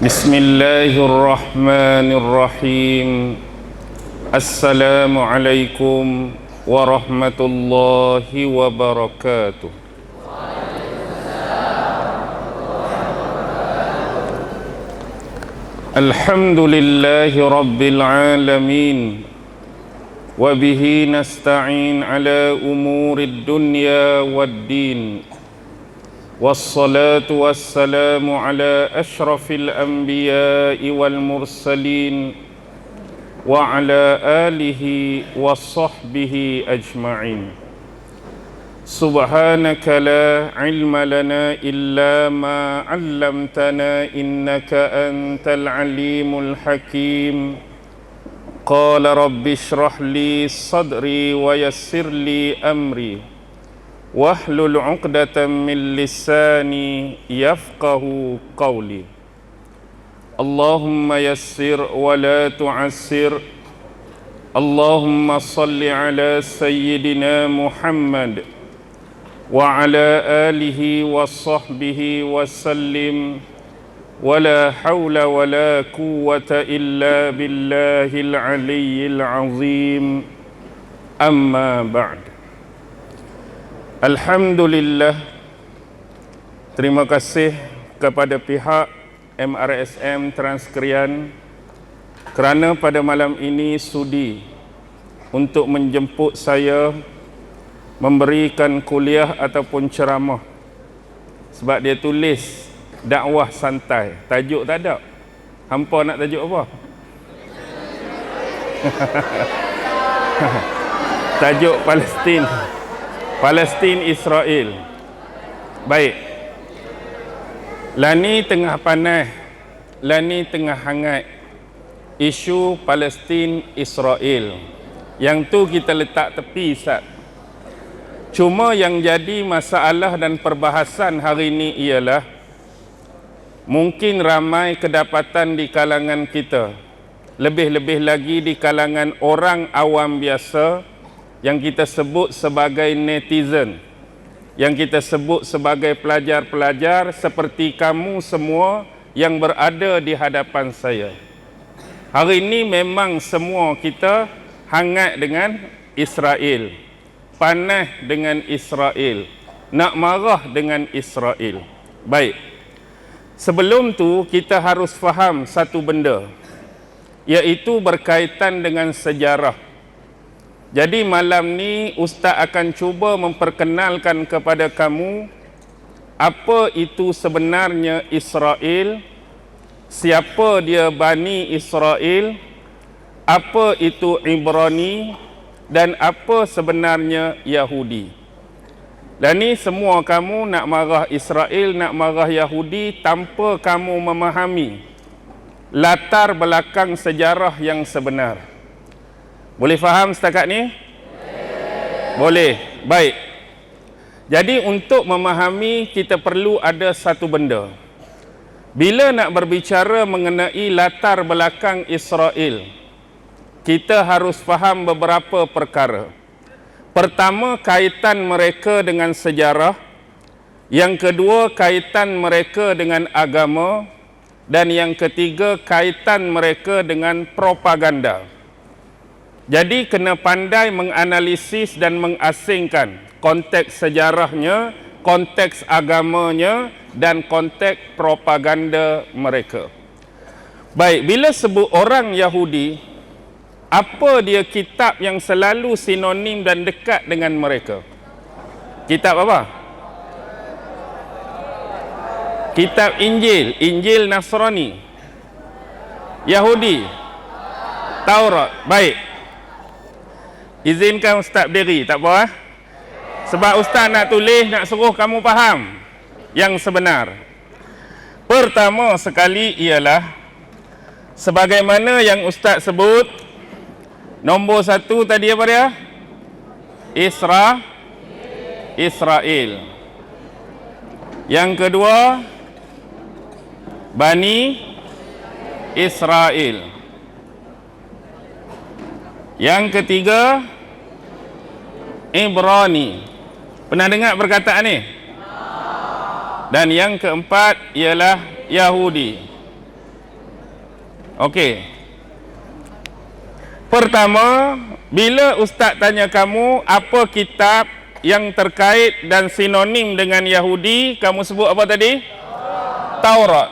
بسم الله الرحمن الرحيم. السلام عليكم ورحمة الله وبركاته. الحمد لله رب العالمين، وبه نستعين على أمور الدنيا والدين، والصلاة والسلام على أشرف الأنبياء والمرسلين وعلى آله وصحبه أجمعين. سبحانك لا علم لنا إلا ما علمتنا إنك أنت العليم الحكيم. قال رب اشرح لي صدري ويسر لي أمري واحلل عقدة من لساني يفقه قولي. اللهم يسر ولا تعسر. اللهم صل على سيدنا محمد وعلى آله وصحبه وسلم، ولا حول ولا قوة إلا بالله العلي العظيم. أما بعد. Alhamdulillah, terima kasih kepada pihak MRSM Transkrian kerana pada malam ini sudi untuk menjemput saya memberikan kuliah ataupun ceramah. Sebab dia tulis dakwah santai, tajuk tak ada. Hampa nak tajuk apa? Tajuk Palestin Israel. Baik. Lani tengah panas, lani tengah hangat isu Palestin Israel. Yang tu kita letak tepi, Ustaz. Cuma yang jadi masalah dan perbahasan hari ini ialah mungkin ramai kedapatan di kalangan kita, lebih-lebih lagi di kalangan orang awam biasa yang kita sebut sebagai netizen, yang kita sebut sebagai pelajar-pelajar seperti kamu semua yang berada di hadapan saya. Hari ini memang semua kita hangat dengan Israel, panas dengan Israel, nak marah dengan Israel. Baik, sebelum tu kita harus faham satu benda, iaitu berkaitan dengan sejarah. Jadi malam ni Ustaz akan cuba memperkenalkan kepada kamu apa itu sebenarnya Israel, siapa dia Bani Israel, apa itu Ibrani, dan apa sebenarnya Yahudi. Dan ni semua kamu nak marah Israel, nak marah Yahudi tanpa kamu memahami latar belakang sejarah yang sebenar. Boleh faham setakat ni? Boleh. Baik. Jadi untuk memahami kita perlu ada satu benda. Bila nak berbicara mengenai latar belakang Israel, kita harus faham beberapa perkara. Pertama, kaitan mereka dengan sejarah. Yang kedua, kaitan mereka dengan agama. Dan yang ketiga, kaitan mereka dengan propaganda. Jadi kena pandai menganalisis dan mengasingkan konteks sejarahnya, konteks agamanya, dan konteks propaganda mereka. Baik, bila sebut orang Yahudi, apa dia kitab yang selalu sinonim dan dekat dengan mereka? Kitab apa? Kitab Injil, Injil Nasrani. Yahudi, Taurat. Baik. Izinkan Ustaz berdiri, tak apa? Sebab Ustaz nak tulis, nak suruh kamu faham yang sebenar. Pertama sekali ialah sebagaimana yang Ustaz sebut, nombor satu tadi apa dia? Israel. Yang kedua, Bani Israel. Yang ketiga, Ibrani. Pernah dengar perkataan ni? Dan yang keempat ialah Yahudi. Okey. Pertama, bila ustaz tanya kamu apa kitab yang terkait dan sinonim dengan Yahudi, kamu sebut apa tadi? Taurat.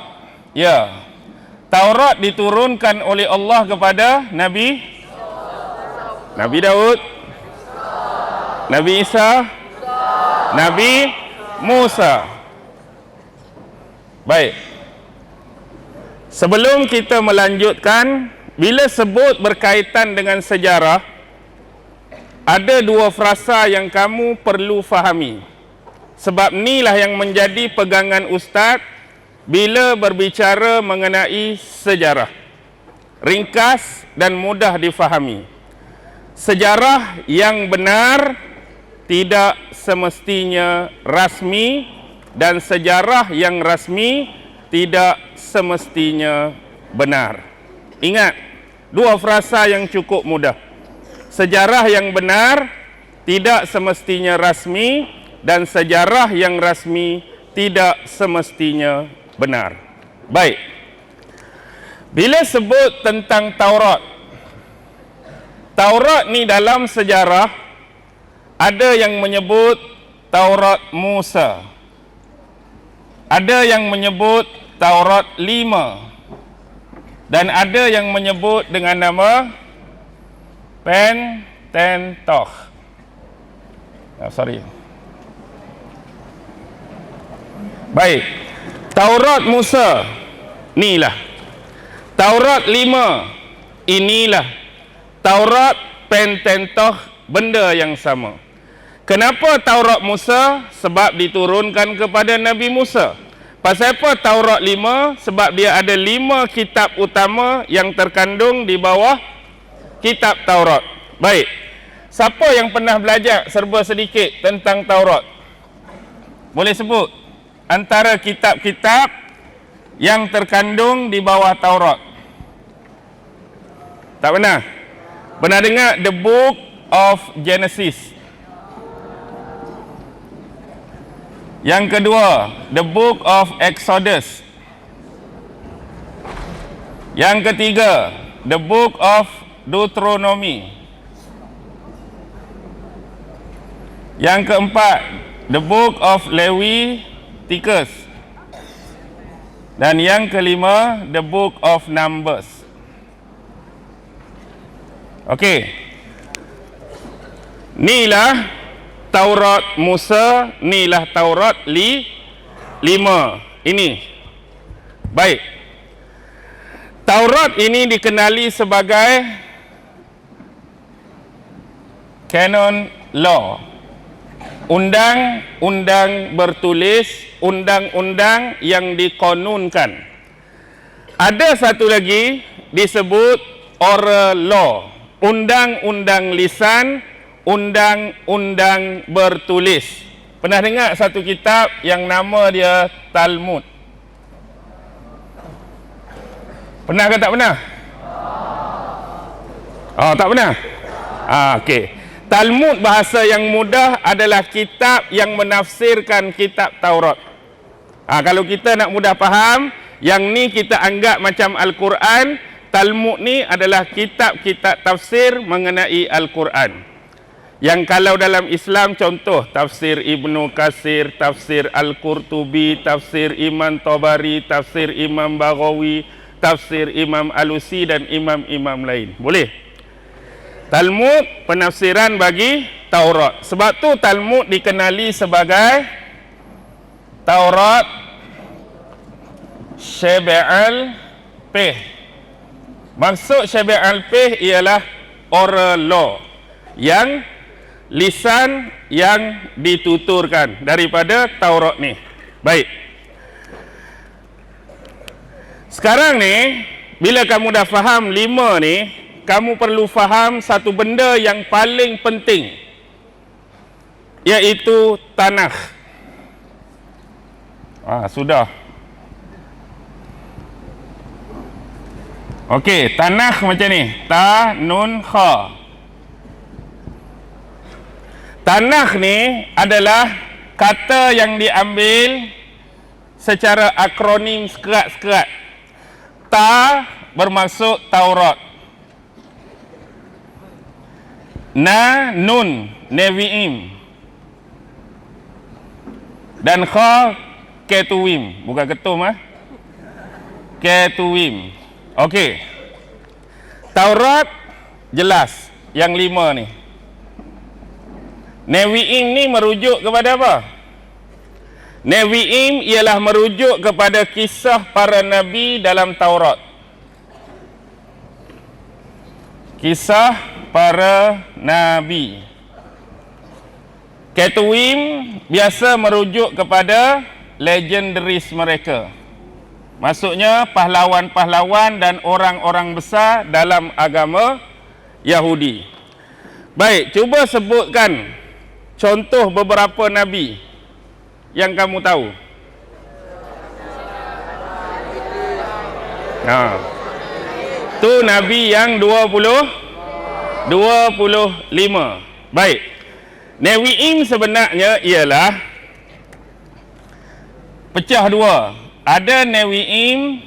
Ya. Taurat diturunkan oleh Allah kepada Nabi Daud, Nabi Isa, Nabi Musa. Baik. Sebelum kita melanjutkan, bila sebut berkaitan dengan sejarah, ada dua frasa yang kamu perlu fahami. Sebab inilah yang menjadi pegangan ustaz bila berbicara mengenai sejarah. Ringkas dan mudah difahami. Sejarah yang benar tidak semestinya rasmi, dan sejarah yang rasmi tidak semestinya benar. Ingat, dua frasa yang cukup mudah. Sejarah yang benar tidak semestinya rasmi, dan sejarah yang rasmi tidak semestinya benar. Baik. Bila sebut tentang Taurat, Taurat ni dalam sejarah ada yang menyebut Taurat Musa, ada yang menyebut Taurat 5, dan ada yang menyebut dengan nama Pentateuch. Baik. Taurat Musa, inilah. Taurat 5, inilah. Taurat Pentateuch, benda yang sama. Kenapa Taurat Musa? Sebab diturunkan kepada Nabi Musa. Pasal apa Taurat 5? Sebab dia ada 5 kitab utama yang terkandung di bawah kitab Taurat. Baik. Siapa yang pernah belajar serba sedikit tentang Taurat? Boleh sebut antara kitab-kitab yang terkandung di bawah Taurat? Tak pernah? Pernah dengar The Book of Genesis? Yang kedua, The Book of Exodus. Yang ketiga, The Book of Deuteronomy. Yang keempat, The Book of Leviticus. Dan yang kelima, The Book of Numbers. Okey. Inilah Taurat Musa, inilah Taurat 5. Ini. Baik. Taurat ini dikenali sebagai canon law. Undang-undang bertulis, undang-undang yang dikonunkan. Ada satu lagi disebut oral law, undang-undang lisan, undang-undang bertulis. Pernah dengar satu kitab yang nama dia Talmud? Pernah ke tak pernah? Oh, tak pernah? Okey. Talmud bahasa yang mudah adalah kitab yang menafsirkan kitab Taurat. Kalau kita nak mudah faham, yang ni kita anggap macam Al-Quran. Talmud ni adalah kitab-kitab tafsir mengenai Al-Quran. Yang kalau dalam Islam, contoh tafsir Ibnu Katsir, tafsir Al-Qurtubi, tafsir Imam Tabari, tafsir Imam Baghawi, tafsir Imam Alusi dan imam-imam lain. Boleh? Talmud penafsiran bagi Taurat. Sebab tu Talmud dikenali sebagai Taurat Syab'al Peh. Maksud Syab'al Peh ialah oral law, yang lisan yang dituturkan daripada Taurat ni. Baik. Sekarang ni, bila kamu dah faham 5 ni, kamu perlu faham satu benda yang paling penting, iaitu tanakh. Sudah. Okey, tanakh macam ni. Ta, nun, kha. Tanakh ni adalah kata yang diambil secara akronim sekerat-sekerat. Ta bermaksud Taurat. Na, nun, Nevi'im. Dan kha, Ketuim. Bukan ketum, Ketuim. Okey. Taurat jelas yang 5 ni. Nevi'im ni merujuk kepada apa? Nevi'im ialah merujuk kepada kisah para nabi dalam Taurat. Kisah para nabi. Ketuim biasa merujuk kepada legendaris mereka. Maksudnya pahlawan-pahlawan dan orang-orang besar dalam agama Yahudi. Baik, cuba sebutkan contoh beberapa nabi yang kamu tahu. Tu nabi yang 25. Baik. Nevi'im sebenarnya ialah pecah dua. Ada Nevi'im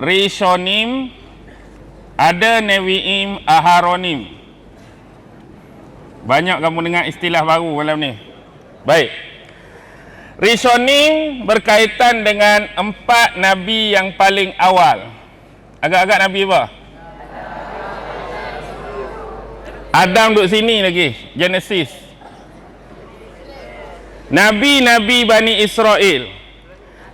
Rishonim, ada Nevi'im Aharonim. Banyak kamu dengar istilah baru malam ni. Baik. Rishonim berkaitan dengan 4 nabi yang paling awal. Agak-agak nabi apa? Adam duduk sini lagi, Genesis. Nabi-nabi Bani Israel.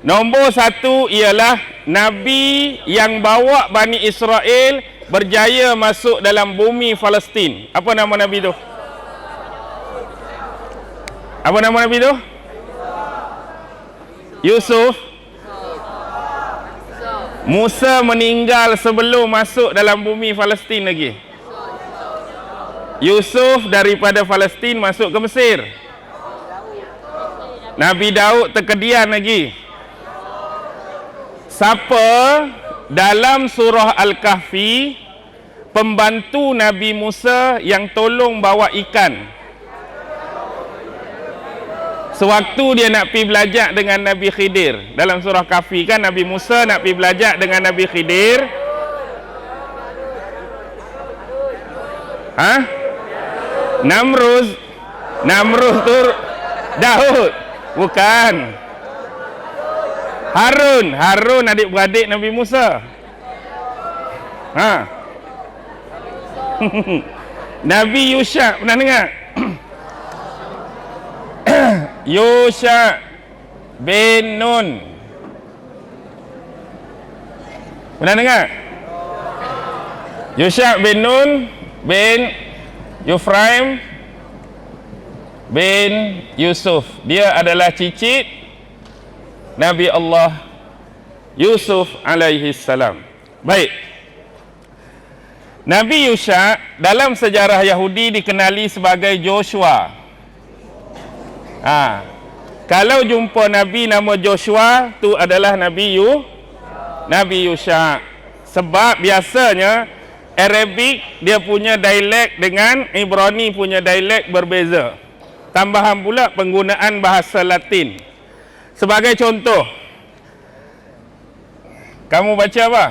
Nombor 1 ialah nabi yang bawa Bani Israel berjaya masuk dalam bumi Palestin. Apa nama nabi tu? Apa nama nabi tu? Yusuf. Musa meninggal sebelum masuk dalam bumi Palestin lagi. Yusuf daripada Palestin masuk ke Mesir. Nabi Daud terkedian lagi. Siapa dalam surah Al-Kahfi pembantu Nabi Musa yang tolong bawa ikan? Sewaktu dia nak pergi belajar dengan Nabi Khidir. Dalam surah Kahfi kan Nabi Musa nak pergi belajar dengan Nabi Khidir. Namrud tu Daud. Bukan. Harun adik-beradik Nabi Musa. Nabi Yusha, pernah dengar? Yusha bin Nun. Pernah dengar? Yusha bin Nun bin Yufraim bin Yusuf. Dia adalah cicit Nabi Allah Yusuf alaihi salam. Baik. Nabi Yusha dalam sejarah Yahudi dikenali sebagai Joshua. Kalau jumpa Nabi nama Joshua, tu adalah Nabi Yusha. Sebab biasanya Arabic dia punya dialek dengan Ibrani punya dialek berbeza. Tambahan pula penggunaan bahasa Latin. Sebagai contoh, kamu baca apa?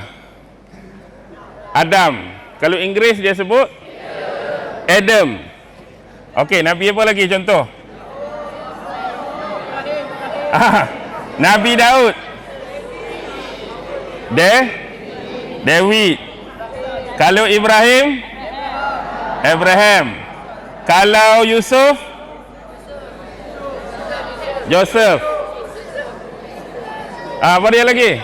Adam. Kalau Inggeris dia sebut Adam. Okey, Nabi apa lagi contoh? Nabi Daud. David. Kalau Ibrahim, Abraham. Kalau Yusuf, Joseph. Apa dia lagi?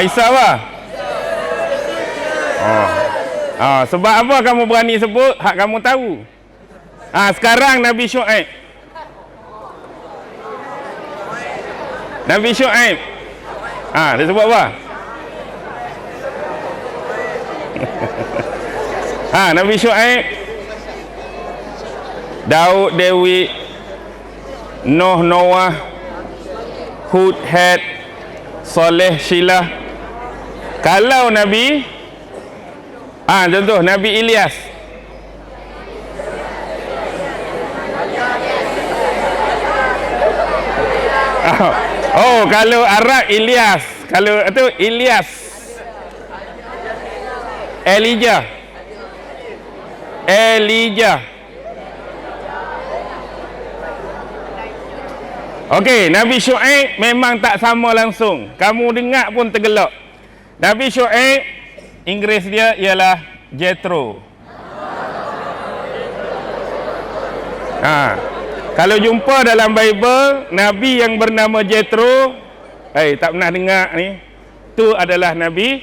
Isa apa? Sebab apa kamu berani sebut hak kamu tahu? Sekarang Nabi Syuaib. Nabi Syuaib. Dia sebut apa? Nabi Syuaib, Daud, Dewi, Nuh, Noah, Hud, Had, Soleh, Shilah. Kalau Nabi, contoh Nabi Ilyas. Kalau Arab Ilyas, Kalau itu Ilyas. Elijah. Okey, Nabi Syuaib memang tak sama langsung. Kamu dengar pun tergelak. Nabi Syuaib, Inggeris dia ialah Jethro. Kalau jumpa dalam Bible, Nabi yang bernama Jethro, tak pernah dengar ni. Itu adalah Nabi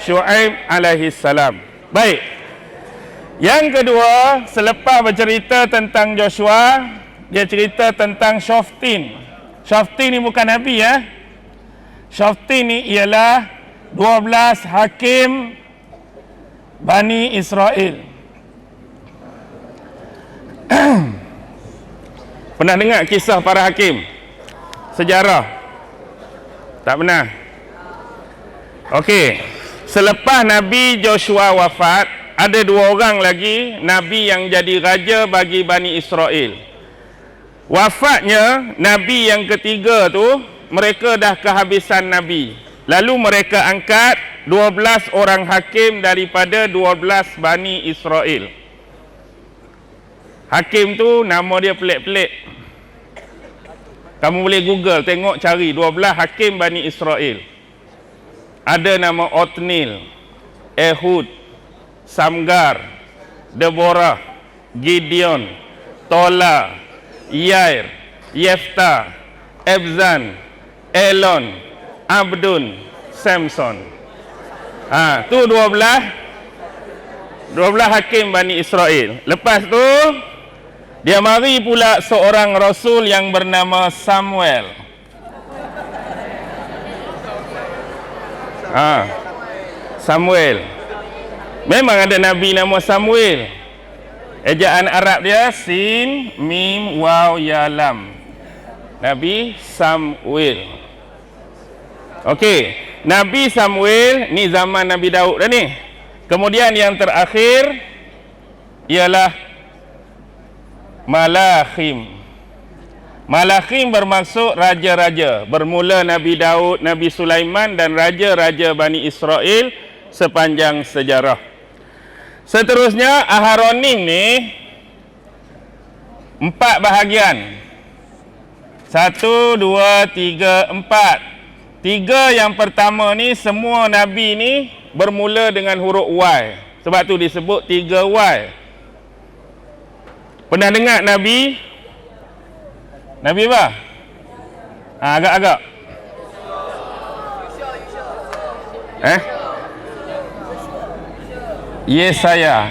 Syuaib alaihi salam. Baik. Yang kedua, selepas bercerita tentang Joshua, dia cerita tentang Shoftim. Shoftim ni bukan Nabi ya. Shoftim ni ialah 12 hakim Bani Israel. Pernah dengar kisah para hakim? Sejarah? Tak pernah? Okey. Selepas Nabi Joshua wafat, ada 2 orang lagi Nabi yang jadi raja bagi Bani Israel. Wafatnya Nabi yang ketiga tu, mereka dah kehabisan Nabi. Lalu mereka angkat 12 orang hakim daripada 12 Bani Israel. Hakim tu nama dia pelik-pelik. Kamu boleh Google, tengok cari 12 hakim Bani Israel. Ada nama Otnil, Ehud, Samgar, Deborah, Gideon, Tola, Yair, Yefta, Ebzan, Elon, Abdun, Samson. Tu 12 hakim Bani Israel. Lepas tu dia mari pula seorang rasul yang bernama Samuel. Samuel. Memang ada Nabi nama Samuel. Ejaan Arab dia Sin, Mim, Waw, Ya, Lam. Nabi Samuel. Okey, Nabi Samuel ni zaman Nabi Daud dah ni. Kemudian yang terakhir ialah Malakhim. Malakhim bermaksud raja-raja. Bermula Nabi Daud, Nabi Sulaiman dan raja-raja Bani Israel sepanjang sejarah. Seterusnya Aharonim ni 4 bahagian. 1, 2, 3, 4. 3 yang pertama ni semua Nabi ni bermula dengan huruf Y. Sebab tu disebut 3Y. Pernah dengar Nabi? Nabi apa? Agak-agak. Yesaya,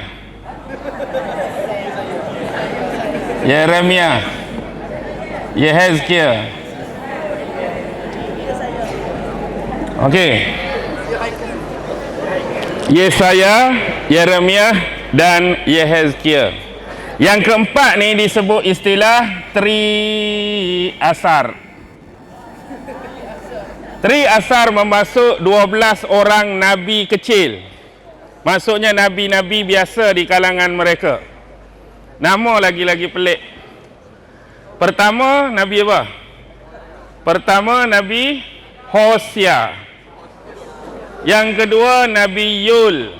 Yeremia, Yehezkiel. Okey. Yesaya, Yeremia dan Yehezkiel. Yang keempat ni disebut istilah Tri Asar. Tri Asar memasuk 12 orang Nabi kecil. Maksudnya Nabi-Nabi biasa di kalangan mereka. Nama lagi-lagi pelik. Pertama, Nabi apa? Pertama, Nabi Hosea. Yang kedua, Nabi Yul.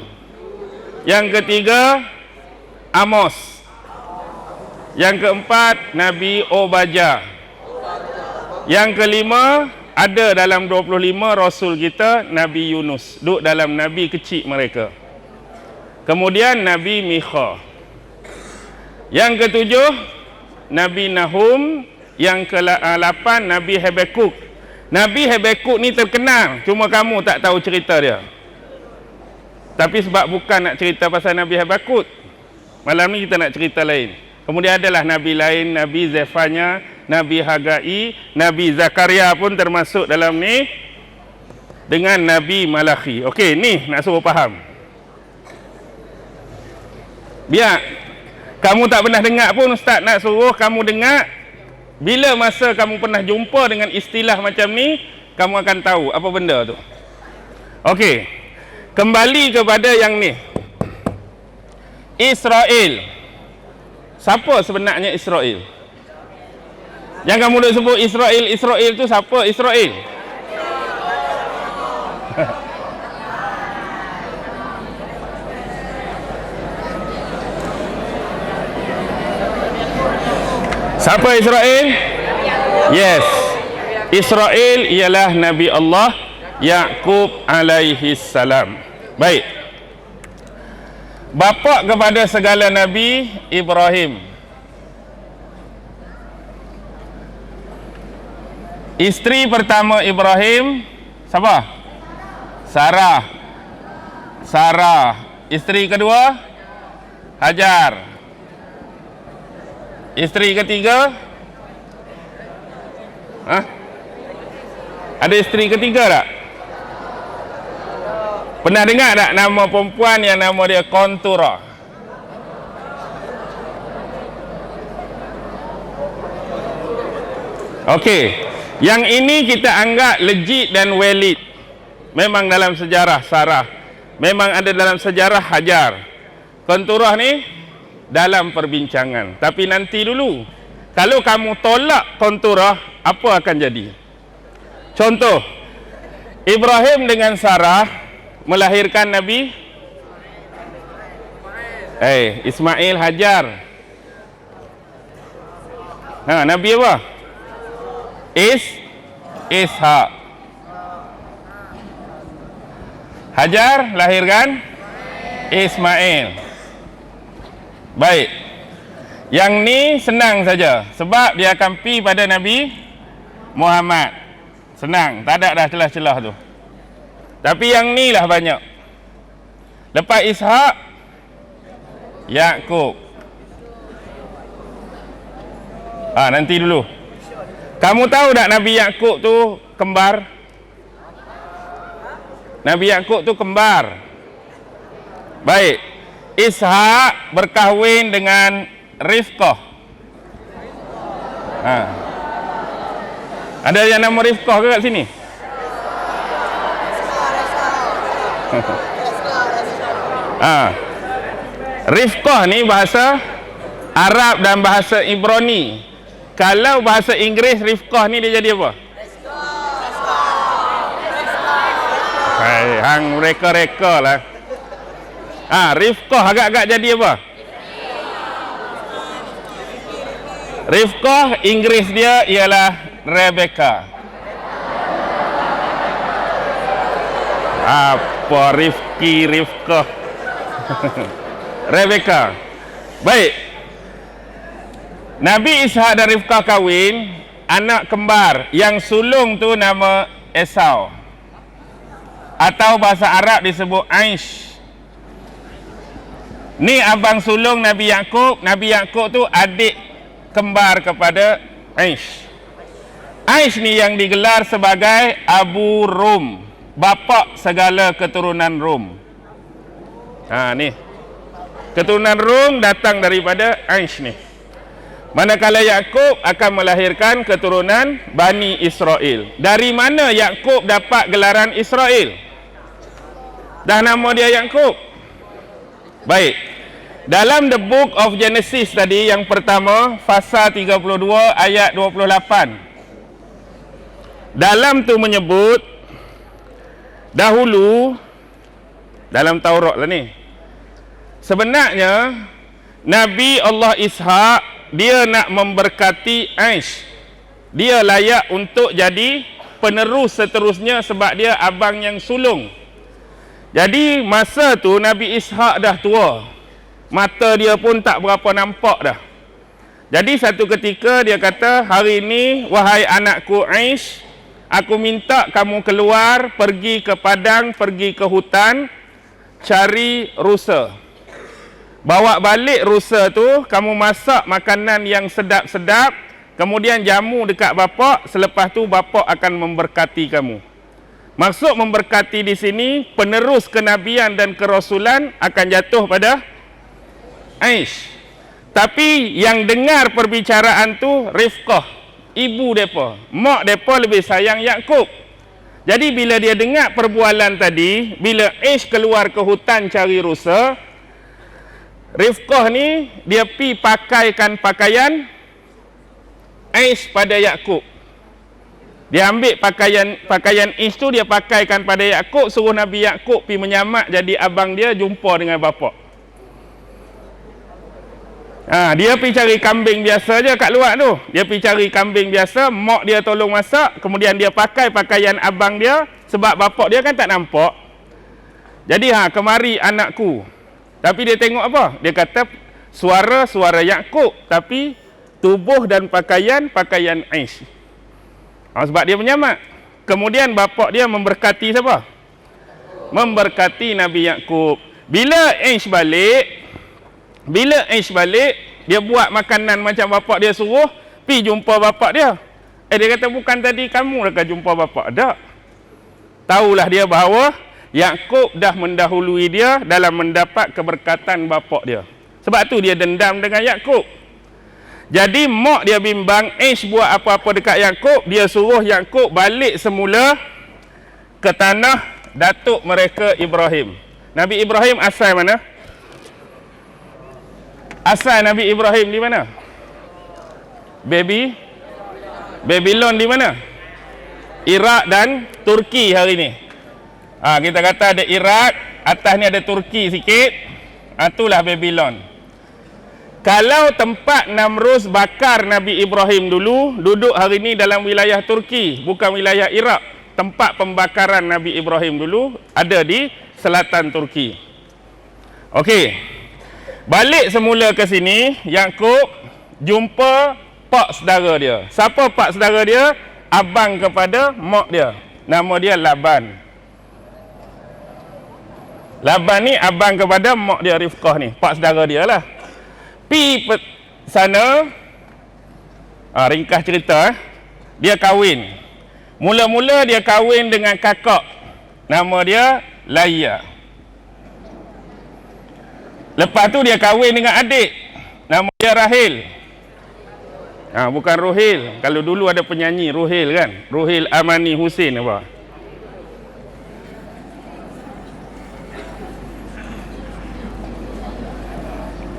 Yang ketiga, Amos. Yang keempat, Nabi Obadjah. Yang kelima, ada dalam 25 Rasul kita, Nabi Yunus. Duduk dalam Nabi kecil mereka. Kemudian Nabi Mikha. Yang ketujuh, Nabi Nahum. Yang ke-8, Nabi Habakuk. Nabi Habakuk ni terkenal, cuma kamu tak tahu cerita dia. Tapi sebab bukan nak cerita pasal Nabi Habakuk, malam ni kita nak cerita lain. Kemudian adalah Nabi lain, Nabi Zefanya, Nabi Hagai, Nabi Zakaria pun termasuk dalam ni, dengan Nabi Malakhi. Okey, ni nak suruh faham. Biar kamu tak pernah dengar pun, Ustaz nak suruh kamu dengar. Bila masa kamu pernah jumpa dengan istilah macam ni, kamu akan tahu apa benda tu. Okey, kembali kepada yang ni. Israel. Siapa sebenarnya Israel? Yang kamu nak sebut Israel tu siapa Israel? Siapa Israel? Yes. Israel ialah Nabi Allah Yaqub alaihi salam. Baik. Bapa kepada segala Nabi Ibrahim. Isteri pertama Ibrahim siapa? Sarah. Sarah. Isteri kedua Hajar. Isteri ketiga? Hah? Ada isteri ketiga tak? Pernah dengar tak nama perempuan yang nama dia Kontura? Okey. Yang ini kita anggap legit dan valid. Memang dalam sejarah Sarah. Memang ada dalam sejarah Hajar. Kontura ni dalam perbincangan. Tapi nanti dulu. Kalau kamu tolak Kontura, apa akan jadi? Contoh, Ibrahim dengan Sarah melahirkan Nabi Ismail, Hajar. Nabi apa? Ishak. Hajar lahirkan Ismail. Baik. Yang ni senang saja sebab dia akan pi pada Nabi Muhammad. Senang, tak ada dah celah-celah tu. Tapi yang ni lah banyak. Lepas Ishak, Yaqub. Nanti dulu. Kamu tahu tak Nabi Yaqub tu kembar? Nabi Yaqub tu kembar. Baik. Ishak berkahwin dengan Rifqah. Ada yang nama Rifqah ke kat sini? Rifqah ni bahasa Arab dan bahasa Ibrani. Kalau bahasa Inggeris, Rifqah ni dia jadi apa? Hang reka-reka lah. Rifqah agak-agak jadi apa? Rifqah Inggeris dia ialah Rebecca. Apa Rifki, Rifqah? Rebecca. Baik. Nabi Ishak dan Rifqah kahwin, anak kembar. Yang sulung tu nama Esau. Atau bahasa Arab disebut Aish. Ni abang sulung Nabi Yaqub. Nabi Yaqub tu adik kembar kepada Aish. Aish ni yang digelar sebagai Abu Rum, bapa segala keturunan Rum. Ni. Keturunan Rum datang daripada Aish ni. Manakala Yaqub akan melahirkan keturunan Bani Israel. Dari mana Yaqub dapat gelaran Israel? Dah nama dia Yaqub. Baik. Dalam the book of Genesis tadi yang pertama, pasal 32 ayat 28. Dalam tu menyebut dahulu dalam Taurat lah ni. Sebenarnya Nabi Allah Ishak dia nak memberkati Aish. Dia layak untuk jadi penerus seterusnya sebab dia abang yang sulung. Jadi masa tu Nabi Ishak dah tua. Mata dia pun tak berapa nampak dah. Jadi satu ketika dia kata, hari ini wahai anakku Aish, aku minta kamu keluar, pergi ke padang, pergi ke hutan, cari rusa. Bawa balik rusa tu, kamu masak makanan yang sedap-sedap, kemudian jamu dekat bapa, selepas tu bapa akan memberkati kamu. Maksud memberkati di sini, penerus kenabian dan kerasulan akan jatuh pada Aish. Tapi yang dengar perbicaraan tu Rifqah, ibu depa. Mak depa lebih sayang Yaqub. Jadi bila dia dengar perbualan tadi, bila Aish keluar ke hutan cari rusa, Rifqah ni dia pi pakaikan pakaian Aish pada Yaqub. Dia ambil pakaian Ish tu, dia pakaikan pada Yakub, suruh Nabi Yakub pergi menyamak jadi abang dia, jumpa dengan bapak. Dia pergi cari kambing biasa je kat luar tu. Dia pergi cari kambing biasa, mak dia tolong masak, kemudian dia pakai pakaian abang dia, sebab bapak dia kan tak nampak. Jadi kemari anakku. Tapi dia tengok apa? Dia kata suara Yakub, tapi tubuh dan pakaian Ish. Sebab dia menyamak. Kemudian bapak dia memberkati siapa? Memberkati Nabi Yakub. Bila Ish balik, dia buat makanan macam bapak dia suruh, pergi jumpa bapak dia. Dia kata, bukan tadi kamu dah jumpa bapak? Tak. Tahulah dia bahawa Yakub dah mendahului dia dalam mendapat keberkatan bapak dia. Sebab tu dia dendam dengan Yakub. Jadi mak dia bimbang Ish buat apa-apa dekat Yakub, dia suruh Yakub balik semula ke tanah datuk mereka Ibrahim. Nabi Ibrahim asal mana? Asal Nabi Ibrahim di mana? Babylon di mana? Iraq dan Turki hari ni. Kita kata ada Iraq, atas ni ada Turki sikit. Itulah Babylon. Kalau tempat Namrus bakar Nabi Ibrahim dulu, duduk hari ni dalam wilayah Turki, bukan wilayah Iraq. Tempat pembakaran Nabi Ibrahim dulu ada di selatan Turki. Okey. Balik semula ke sini, Yakub jumpa pak saudara dia. Siapa pak saudara dia? Abang kepada mak dia. Nama dia Laban. Laban ni abang kepada mak dia Rifqah ni, pak saudara dia lah. Pi sana, ringkas cerita, dia kahwin. Mula-mula dia kahwin dengan kakak. Nama dia Laya. Lepas tu dia kahwin dengan adik. Nama dia Rahil. Bukan Rohil. Kalau dulu ada penyanyi Rohil kan. Rohil Amani Hussein apa.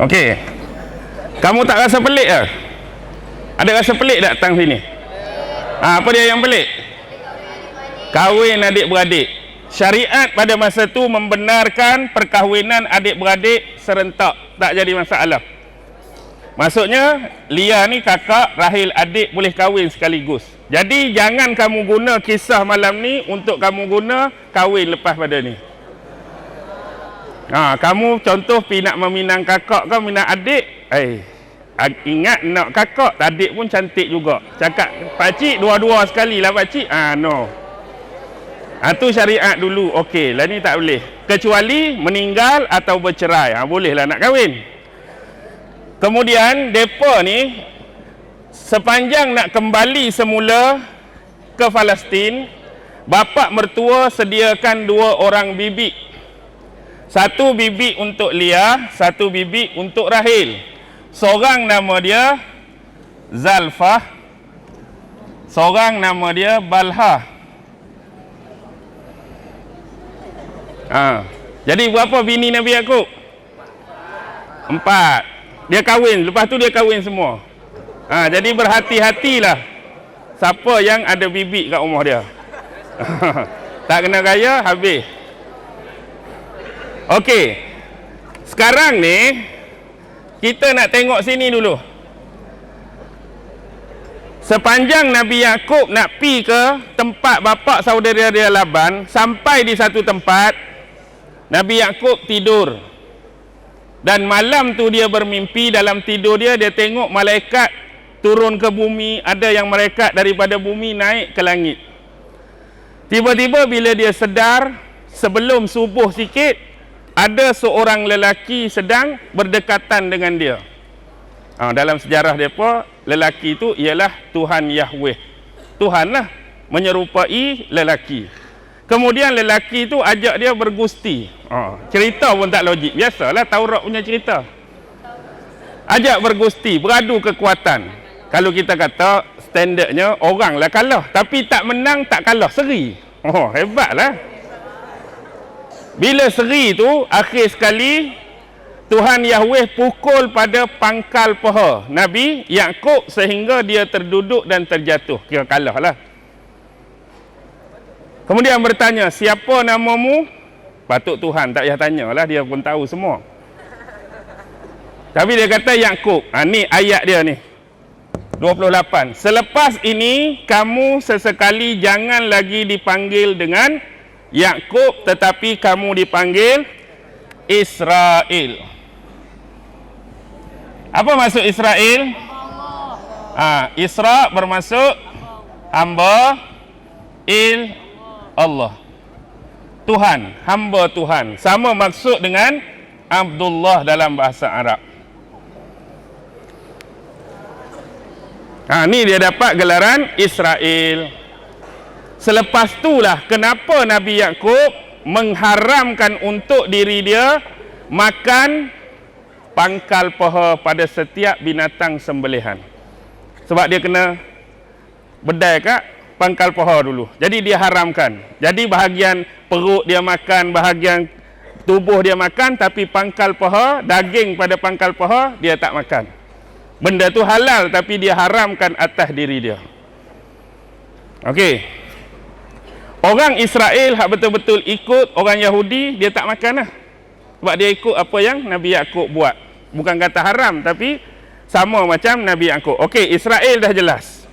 Okey. Kamu tak rasa pelik ke? Ada rasa pelik tak datang sini? Apa dia yang pelik? Kahwin adik-beradik. Syariat pada masa tu membenarkan perkahwinan adik-beradik serentak, tak jadi masalah. Maksudnya Lia ni kakak, Rahil adik, boleh kahwin sekaligus. Jadi jangan kamu guna kisah malam ni untuk kamu guna kahwin lepas pada ni. Kamu contoh pi nak meminang kakak ke minang adik, ingat nak kakak, adik pun cantik juga. Cakap pakcik dua-dua sekali lah pakcik. No. Itu syariat dulu. Okey, lah ni tak boleh. Kecuali meninggal atau bercerai. Bolehlah nak kahwin. Kemudian depa ni sepanjang nak kembali semula ke Palestin, bapa mertua sediakan 2 orang bibi. 1 bibi untuk Lia, 1 bibi untuk Rahil. Seorang nama dia Zalfah, seorang nama dia Balha. Jadi berapa bini Nabi Yakub? 4. Dia kahwin, lepas tu dia kahwin semua. Jadi berhati-hatilah siapa yang ada bibi kat rumah dia. Tak kena gaya, habis. Okey. Sekarang ni kita nak tengok sini dulu. Sepanjang Nabi Yakub nak pi ke tempat bapa saudara dia Laban, sampai di satu tempat Nabi Yakub tidur. Dan malam tu dia bermimpi, dalam tidur dia tengok malaikat turun ke bumi, ada yang malaikat daripada bumi naik ke langit. Tiba-tiba bila dia sedar, sebelum subuh sikit, ada seorang lelaki sedang berdekatan dengan dia. Dalam sejarah mereka, lelaki itu ialah Tuhan Yahweh. Tuhan lah menyerupai lelaki. Kemudian lelaki itu ajak dia bergusti. Cerita pun tak logik. Biasalah Taurat punya cerita. Ajak bergusti, beradu kekuatan. Kalau kita kata standardnya oranglah kalah, tapi tak menang tak kalah, seri. Hebatlah. Bila seri tu, akhir sekali Tuhan Yahweh pukul pada pangkal paha Nabi Yakub sehingga dia terduduk dan terjatuh. Kira kalah lah. Kemudian bertanya, siapa namamu? Patut Tuhan tak payah tanyalah, dia pun tahu semua. Tapi dia kata Yakub. Ni ayat dia ni. 28. Selepas ini kamu sesekali jangan lagi dipanggil dengan Yakub, tetapi kamu dipanggil Israel. Apa maksud Israel? Isra bermaksud hamba, Allah, Tuhan, hamba Tuhan. Sama maksud dengan Abdullah dalam bahasa Arab. Ni dia dapat gelaran Israel. Selepas itulah kenapa Nabi Yakub mengharamkan untuk diri dia makan pangkal paha pada setiap binatang sembelihan. Sebab dia kena bedai kat pangkal paha dulu. Jadi dia haramkan. Jadi bahagian perut dia makan, bahagian tubuh dia makan, tapi pangkal paha, daging pada pangkal paha dia tak makan. Benda tu halal tapi dia haramkan atas diri dia. Okey. Orang Israel hak betul-betul ikut orang Yahudi, dia tak makan lah. Sebab dia ikut apa yang Nabi Yakub buat. Bukan kata haram, tapi sama macam Nabi Yakub. Okey, Israel dah jelas.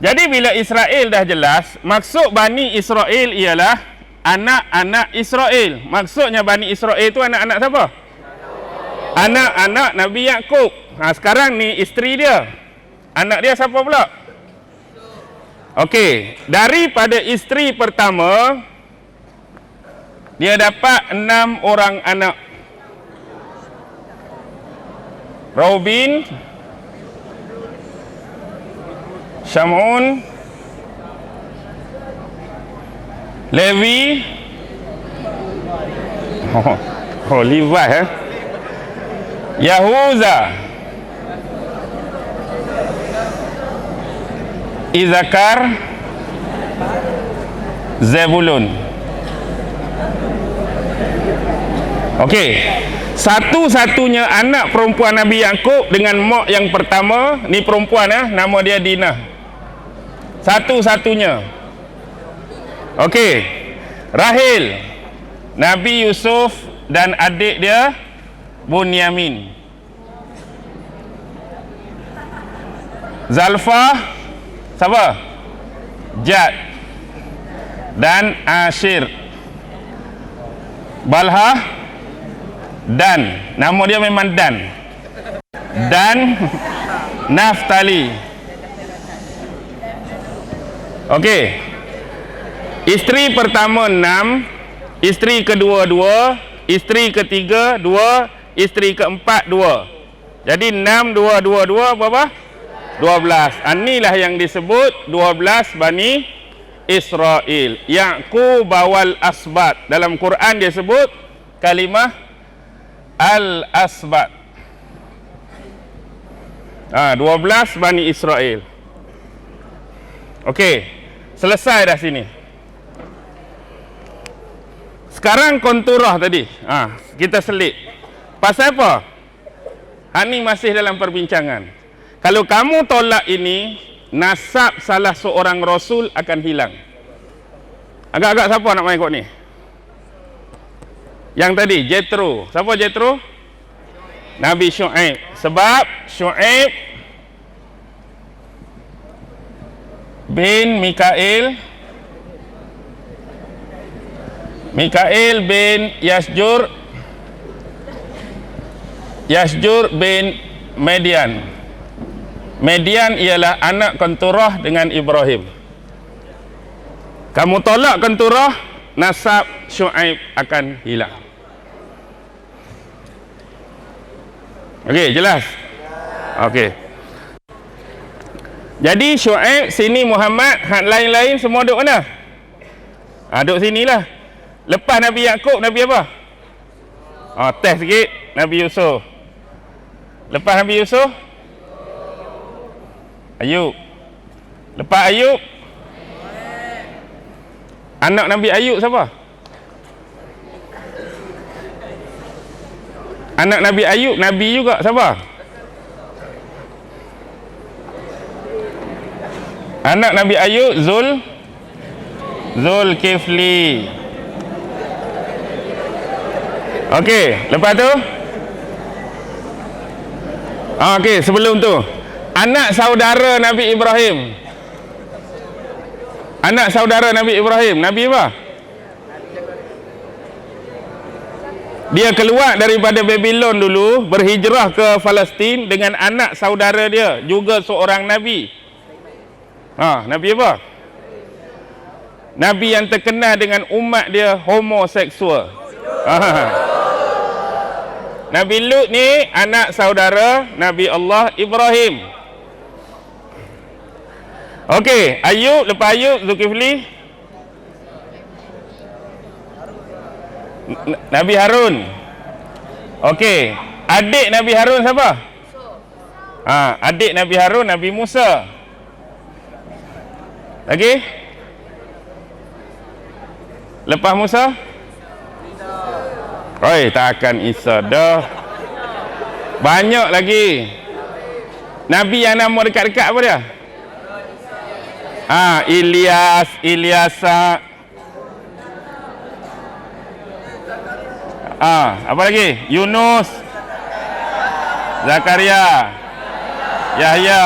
Jadi bila Israel dah jelas, maksud Bani Israel ialah anak-anak Israel. Maksudnya Bani Israel itu anak-anak siapa? Anak-anak Nabi Yakub. Sekarang ni isteri dia. Anak dia siapa pula? Okey, daripada isteri pertama dia dapat 6 orang anak. Raubin, Syamun, Levi, Levi, Yahuza, Izakar, Zebulun. Okey, satu-satunya anak perempuan Nabi Yakub dengan mak yang pertama, ni perempuan nama dia Dinah. Satu-satunya. Okey, Rahil, Nabi Yusuf dan adik dia Bunyamin. Zalfah, siapa? Jad dan Ashir. Balha, Dan, nama dia memang Dan. Dan Naftali. Okey. Isteri pertama 6, isteri kedua 2, isteri ketiga 2, isteri keempat 2. Jadi 6 2 2 2 berapa? 12. Inilah yang disebut 12 Bani Israel. Yaqub wal asbat. Dalam Quran dia sebut kalimah al-asbat. 12 Bani Israel. Okey, selesai dah sini. Sekarang konturah tadi. Kita selit. Pasal apa? Ini masih dalam perbincangan. Kalau kamu tolak ini, nasab salah seorang rasul akan hilang. Agak-agak siapa nak main kot ni? Yang tadi, Jethro. Siapa Jethro? Nabi Syuaib. Sebab Syuaib bin Mikail bin Yasjur bin Median. Median ialah anak kenturah dengan Ibrahim. Kamu tolak kenturah, nasab Syuaib akan hilang. Okey, jelas? Okey. Jadi Syuaib, sini Muhammad, hak lain-lain semua duduk mana? Duduk sinilah. Lepas Nabi Yakub, Nabi apa? Test sikit, Nabi Yusuf. Lepas Nabi Yusuf, Ayub. Lepas Ayub, anak Nabi Ayub siapa? Anak Nabi Ayub, Nabi juga siapa? Anak Nabi Ayub, Zulkifli. Okey, lepas tu okey, sebelum tu anak saudara Nabi Ibrahim. Anak saudara Nabi Ibrahim, Nabi apa? Dia keluar daripada Babylon dulu, berhijrah ke Palestin dengan anak saudara dia, juga seorang Nabi. Nabi apa? Nabi yang terkenal dengan umat dia homoseksual. Nabi Lut ni anak saudara Nabi Allah Ibrahim. Okey, Ayub, lepas Ayub Zulkifli, Nabi Harun. Okey, adik Nabi Harun siapa? Adik Nabi Harun Nabi Musa. Lagi? Lepas Musa? Oi, takkan Isa dah. Banyak lagi. Nabi yang nama dekat-dekat apa dia? Ilyas, Ilyasa. Apa lagi? Yunus, Zakaria, Yahya,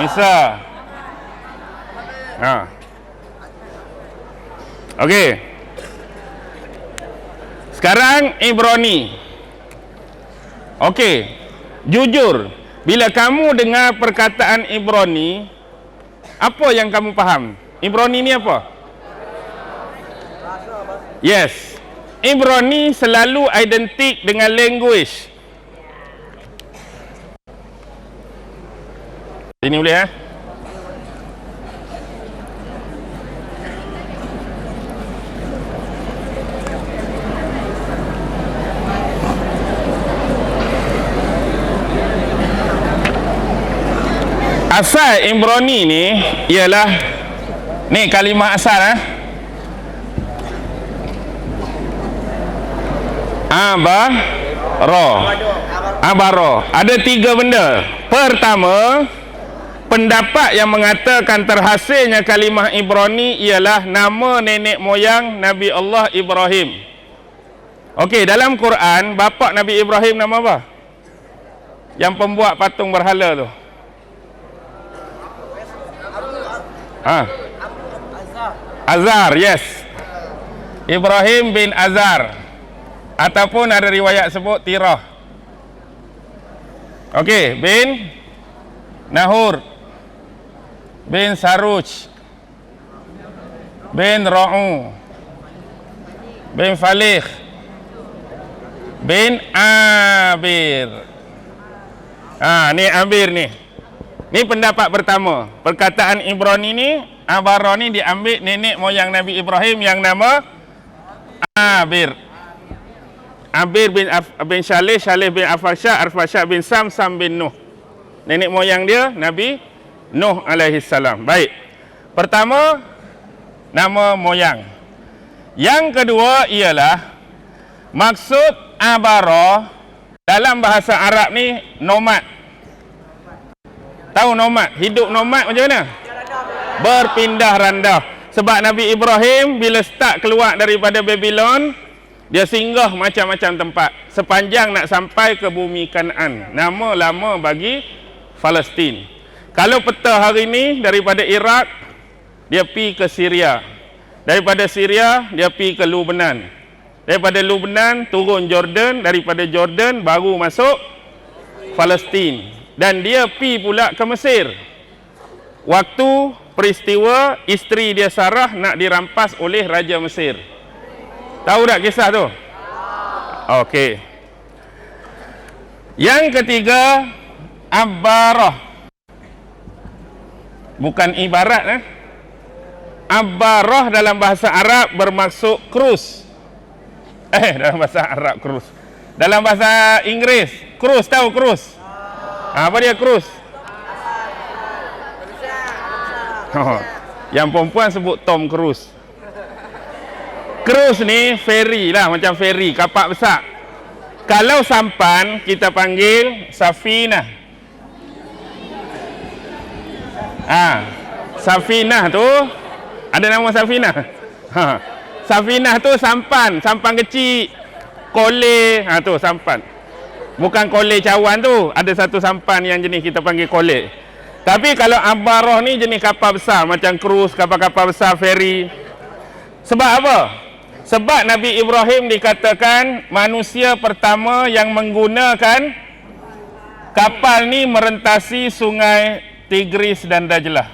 Isa. Okey. Sekarang Ibrani. Okey. Jujur, bila kamu dengar perkataan Ibrani, apa yang kamu faham? Ibrani ni apa? Yes. Ibrani selalu identik dengan language. Ini boleh Asal Ibrani ni ialah ni kalimah asal Abaro. Ada 3 benda. Pertama, pendapat yang mengatakan terhasilnya kalimah Ibrani ialah nama nenek moyang Nabi Allah Ibrahim. Okey, dalam Quran bapa Nabi Ibrahim nama apa? Yang pembuat patung berhala tu. Azar, yes. Ibrahim bin Azar, ataupun ada riwayat sebut Tirah. Okey, bin Nahur, bin Saruj, bin Ra'u, bin Falih, bin Abir. Ni Abir ni. Ni pendapat pertama. Perkataan Ibrani ni, Abara ni diambil nenek moyang Nabi Ibrahim yang nama Abir. Abir bin Shalih, Shalih bin Arfashah, Arfashah bin Sam, Sam bin Nuh. Nenek moyang dia Nabi Nuh alaihi salam. Baik. Pertama, nama moyang. Yang kedua ialah maksud Abara dalam bahasa Arab ni nomad. Tahu nomad? Hidup nomad macam mana? Berpindah randah. Sebab Nabi Ibrahim bila start keluar daripada Babylon, dia singgah macam-macam tempat sepanjang nak sampai ke bumi Kanaan. Nama lama bagi Palestin. Kalau peta hari ni daripada Iraq, dia pi ke Syria. Daripada Syria dia pi ke Lebanon. Daripada Lebanon turun Jordan, daripada Jordan baru masuk Palestin. Dan dia pi pula ke Mesir. Waktu peristiwa isteri dia Sarah nak dirampas oleh Raja Mesir. Tahu tak kisah tu? Okey. Yang ketiga, Abbarah. Bukan ibarat Abbarah dalam bahasa Arab bermaksud krus. Dalam bahasa Arab krus. Dalam bahasa Inggeris, krus, tahu krus? Apa dia krus? Yang perempuan sebut Tom Cruise. Cruise ni ferry lah, macam ferry, kapak besar. Kalau sampan kita panggil safinah. Safinah tu Ada nama Safinah? Ha. Safinah tu sampan, sampan kecil. Kolej, tu sampan. Bukan kolej cawan tu, ada satu sampan yang jenis kita panggil kolej. Tapi kalau abarah ni jenis kapal besar, macam krus, kapal-kapal besar, feri. Sebab apa? Sebab Nabi Ibrahim dikatakan manusia pertama yang menggunakan kapal ni merentasi sungai Tigris dan Dajlah.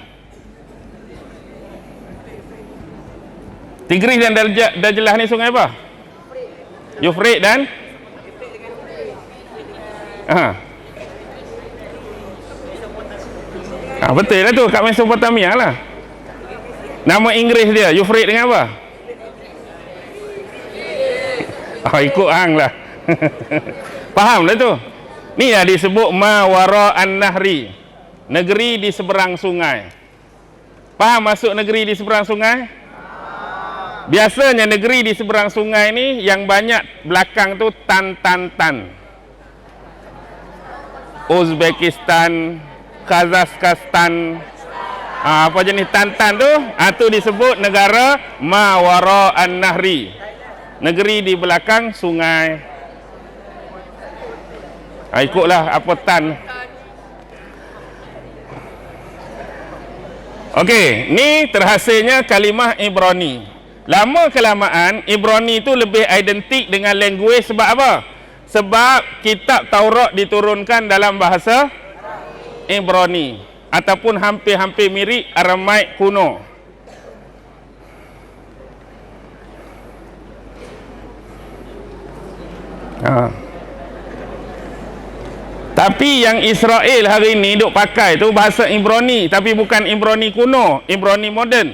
Tigris dan Dajlah ni sungai apa? Yufrit dan betul lah tu, kat Mesopotamia lah. Nama Inggeris dia, Yufrit dengan apa? Ikut hang lah. Faham lah tu. Ni lah disebut Mawara An-Nahri, negeri di seberang sungai. Faham maksud negeri di seberang sungai? Biasanya negeri di seberang sungai ni yang banyak belakang tu tan. Uzbekistan, Kazakhstan, apa jenis tan tu? Tu disebut negara Mawara An-Nahri, negeri di belakang sungai. Ikutlah apa tan. Okey, ni terhasilnya kalimah Ibrani. Lama kelamaan Ibrani tu lebih identik dengan language. Sebab apa? Sebab kitab Taurat diturunkan dalam bahasa Ibrani ataupun hampir-hampir mirip Aramaik kuno. Tapi yang Israel hari ni duk pakai tu bahasa Ibrani, tapi bukan Ibrani kuno, Ibrani moden.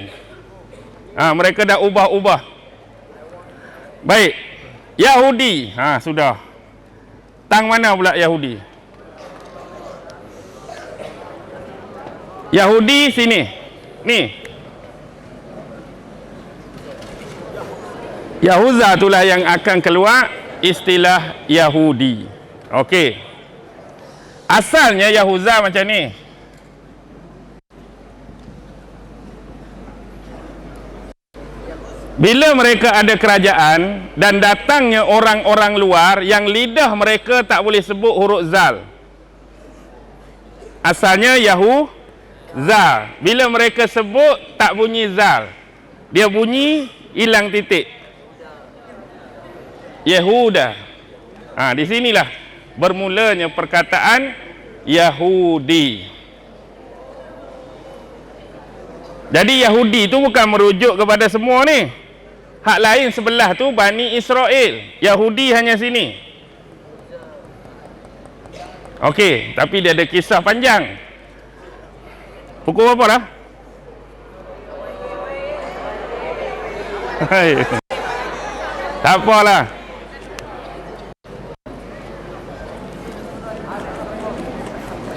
Mereka dah ubah-ubah. Baik. Yahudi, sudah. Tang mana pula Yahudi? Yahudi sini. Ni. Yahuza itulah yang akan keluar istilah Yahudi. Okey. Asalnya Yahuza macam ni. Bila mereka ada kerajaan dan datangnya orang-orang luar yang lidah mereka tak boleh sebut huruf zal, asalnya Yahuza. Bila mereka sebut tak bunyi zal, dia bunyi hilang titik. Yehuda. Di sinilah bermulanya perkataan Yahudi. Jadi Yahudi tu bukan merujuk kepada semua ni. Hak lain sebelah tu Bani Israel. Yahudi hanya sini. Okey, tapi dia ada kisah panjang. Pukul berapa dah? Tak apalah.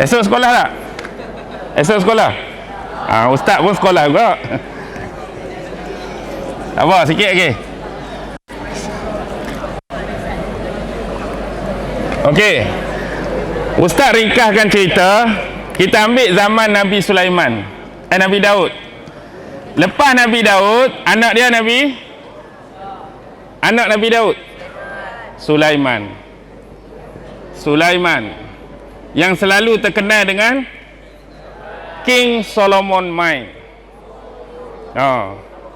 Esok sekolah tak? Esok sekolah? Ustaz pun sekolah juga. Tak apa, sikit lagi. Okey. Ustaz ringkaskan cerita. Kita ambil zaman Nabi Sulaiman. Nabi Daud. Lepas Nabi Daud, anak dia Nabi? Anak Nabi Daud? Sulaiman. Yang selalu terkenal dengan King Solomon Mine.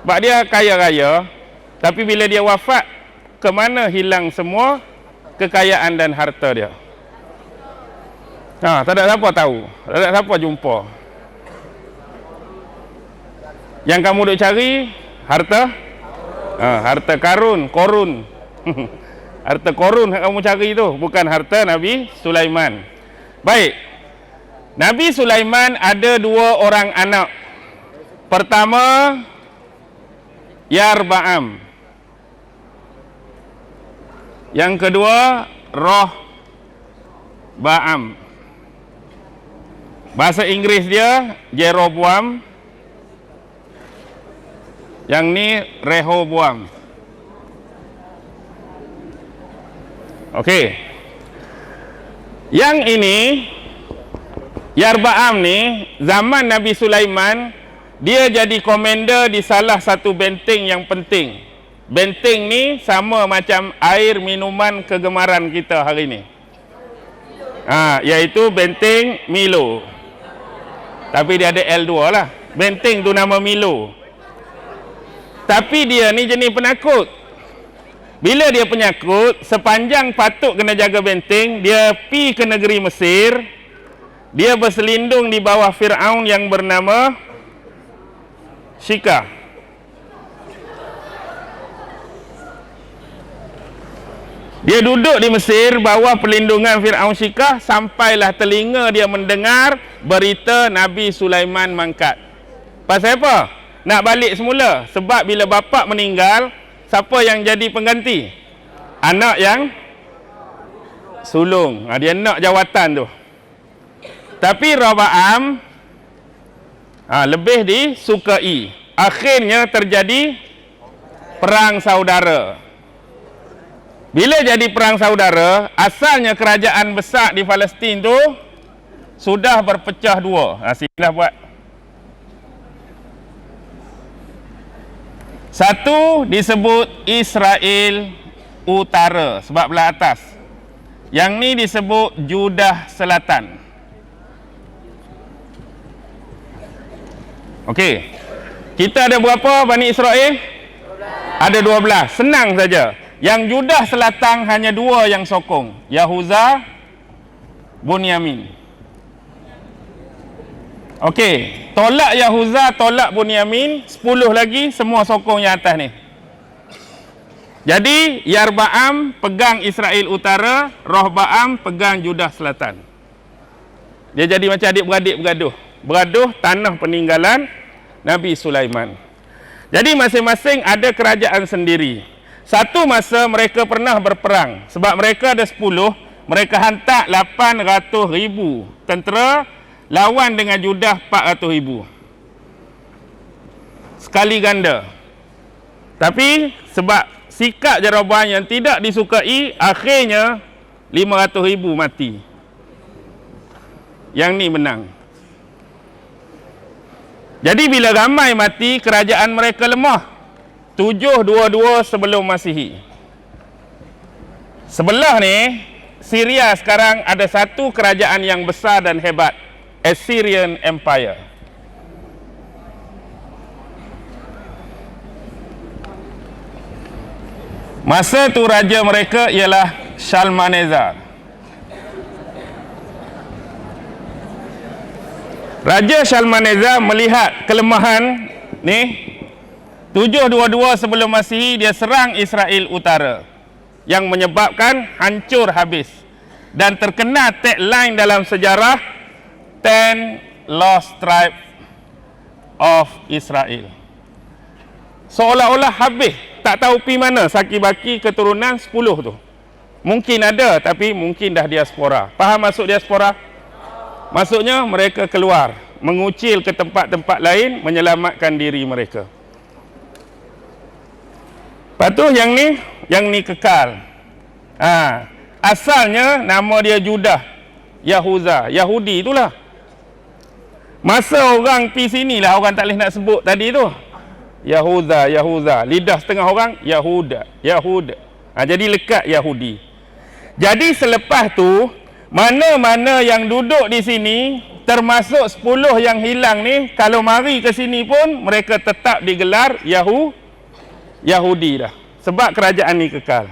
Sebab dia kaya raya, tapi bila dia wafat, ke mana hilang semua kekayaan dan harta dia? Tak ada siapa tahu, tak ada siapa jumpa. Yang kamu duk cari harta? Harta korun. Harta korun yang kamu cari tu, bukan harta Nabi Sulaiman. Baik. Nabi Sulaiman ada 2 orang anak. Pertama, Yarba'am. Yang kedua, Rohba'am. Bahasa Inggeris dia Jeroboam. Yang ni Rehoboam. Okey. Yang ini Yarba'am ni zaman Nabi Sulaiman Dia jadi komander di salah satu benteng yang penting. Benteng ni sama macam air minuman kegemaran kita hari ni. Iaitu benteng Milo. Tapi dia ada L2 lah. Benteng tu nama Milo. Tapi dia ni jenis penakut. Bila dia penakut, sepanjang patut kena jaga benteng, dia pi ke negeri Mesir. Dia berselindung di bawah Fir'aun yang bernama Syikah. Dia duduk di Mesir bawah perlindungan Fir'aun Syikah sampailah telinga dia mendengar berita Nabi Sulaiman mangkat. Pasal apa? Nak balik semula. Sebab bila bapa meninggal, siapa yang jadi pengganti? Anak yang sulung. Dia nak jawatan tu. Tapi Roboam lebih disukai. Akhirnya terjadi perang saudara. Bila jadi perang saudara, asalnya kerajaan besar di Palestin tu sudah berpecah dua. Sila buat. Satu disebut Israel Utara sebab belah atas. Yang ni disebut Judah Selatan. Okey. Kita ada berapa Bani Israel? Ada 12. Senang saja. Yang Judah Selatan hanya 2 yang sokong. Yahuza, Bunyamin. Okey. Tolak Yahuza, tolak Bunyamin. 10 lagi, semua sokong yang atas ni. Jadi, Yarbaam pegang Israel Utara, Rohbaam pegang Judah Selatan. Dia jadi macam adik-beradik bergaduh. Bergaduh tanah peninggalan Nabi Sulaiman. Jadi masing-masing ada kerajaan sendiri. Satu masa mereka pernah berperang. Sebab mereka ada 10, mereka hantar 800,000 tentera lawan dengan Judah 400,000. Sekali ganda. Tapi sebab sikap Jeroboam yang tidak disukai, akhirnya 500,000 mati. Yang ni menang. Jadi bila ramai mati, kerajaan mereka lemah. 722 sebelum Masihi. Sebelah ni, Syria sekarang ada satu kerajaan yang besar dan hebat, Assyrian Empire. Masa tu raja mereka ialah Shalmaneser. Raja Shalmaneser melihat kelemahan ni, 722 sebelum Masihi, dia serang Israel Utara yang menyebabkan hancur habis dan terkena tagline dalam sejarah 10 Lost Tribes of Israel. Seolah-olah habis, tak tahu pi mana saki-baki keturunan 10 tu. Mungkin ada, tapi mungkin dah diaspora. Faham maksud diaspora? Maksudnya mereka keluar, mengucil ke tempat-tempat lain, menyelamatkan diri mereka. Lepas tu yang ni kekal. Asalnya nama dia Judah, Yahuza, Yahudi itulah. Masa orang pi sini lah, orang tak boleh nak sebut tadi tu. Yahuza. Lidah setengah orang, Yahuda. Jadi lekat Yahudi. Jadi selepas tu, mana-mana yang duduk di sini, termasuk 10 yang hilang ni, kalau mari ke sini pun, mereka tetap digelar Yahudi dah. Sebab kerajaan ni kekal.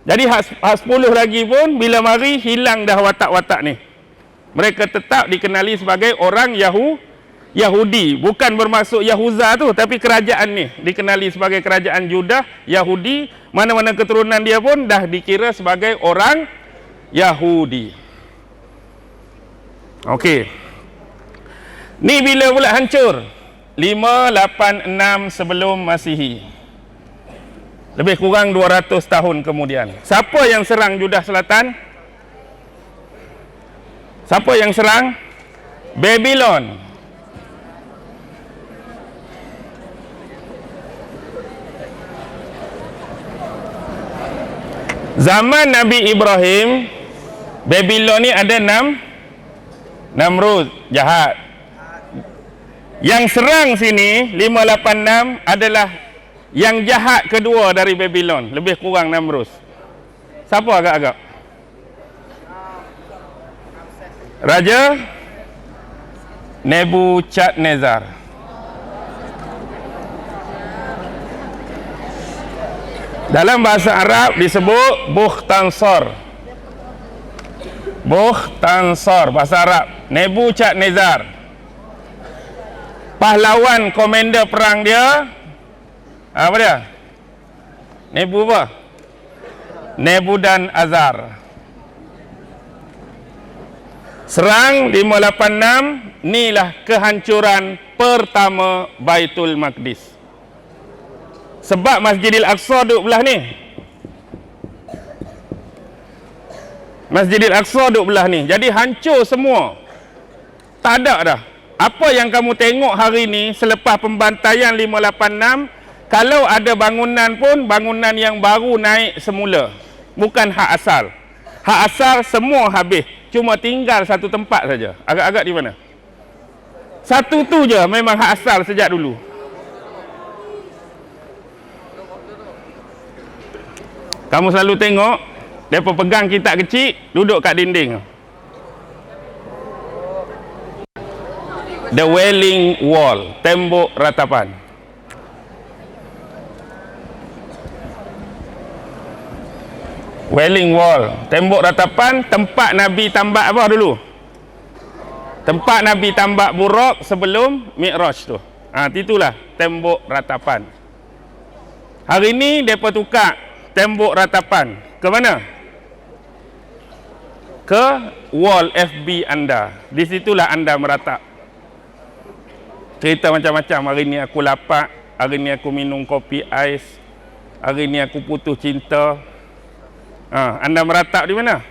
Jadi hak 10 lagi pun bila mari hilang dah watak-watak ni. Mereka tetap dikenali sebagai orang Yahudi. Bukan bermaksud Yahuza tu, tapi kerajaan ni dikenali sebagai kerajaan Judah, Yahudi. Mana-mana keturunan dia pun dah dikira sebagai orang Yahudi. Okey. Ni bila pula hancur? 586 sebelum Masihi. Lebih kurang 200 tahun kemudian. Siapa yang serang Judah Selatan? Siapa yang serang? Babylon. Zaman Nabi Ibrahim, Babylon ni ada Namrud, jahat. Yang serang sini 586 adalah yang jahat kedua dari Babylon, lebih kurang Namrus. Siapa agak-agak? Raja Nebuchadnezzar. Dalam bahasa Arab disebut Bukhtansor. Bukhtansor bahasa Arab. Nebuchadnezzar. Pahlawan komander perang dia apa dia? Nebu apa? Nebuchadnezzar. Serang 586, inilah kehancuran pertama Baitul Maqdis. Sebab Masjidil Aqsa duduk belah ni. Masjidil Aqsa duduk belah ni. Jadi hancur semua. Tak ada dah. Apa yang kamu tengok hari ni selepas pembantaian 586, kalau ada bangunan pun bangunan yang baru naik semula. Bukan hak asal. Hak asal semua habis. Cuma tinggal satu tempat saja. Agak-agak di mana? Satu tu je memang hak asal sejak dulu. Kamu selalu tengok mereka pegang kitab kecil, duduk kat dinding. The Wailing Wall, tembok ratapan. Wailing Wall, tembok ratapan, tempat Nabi tambak apa dulu? Tempat Nabi tambak buruk sebelum Mi'raj tu. Itulah tembok ratapan. Hari ni mereka tukar tembok ratapan ke mana? Ke wall FB anda. Di situlah anda meratap. Cerita macam-macam. Hari ni aku lapar, hari ni aku minum kopi ais, hari ni aku putus cinta. Anda meratap di mana?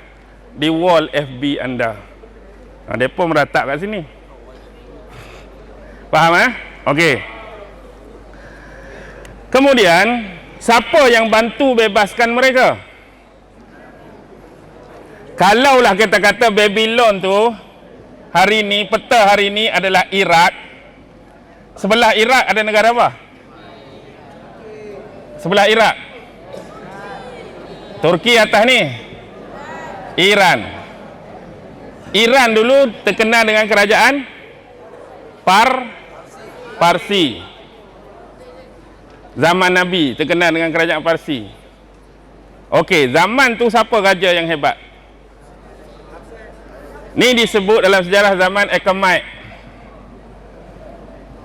Di wall FB anda. Mereka meratap kat sini. Faham Okey. Kemudian siapa yang bantu bebaskan mereka? Kalaulah kita kata Babylon tu hari ni, peta hari ni adalah Iraq. Sebelah Iraq ada negara apa? Sebelah Iraq Turki, atas ni Iran. Iran dulu terkenal dengan kerajaan Parsi. Zaman Nabi terkenal dengan kerajaan Parsi. Okey, zaman tu siapa raja yang hebat? Ni disebut dalam sejarah zaman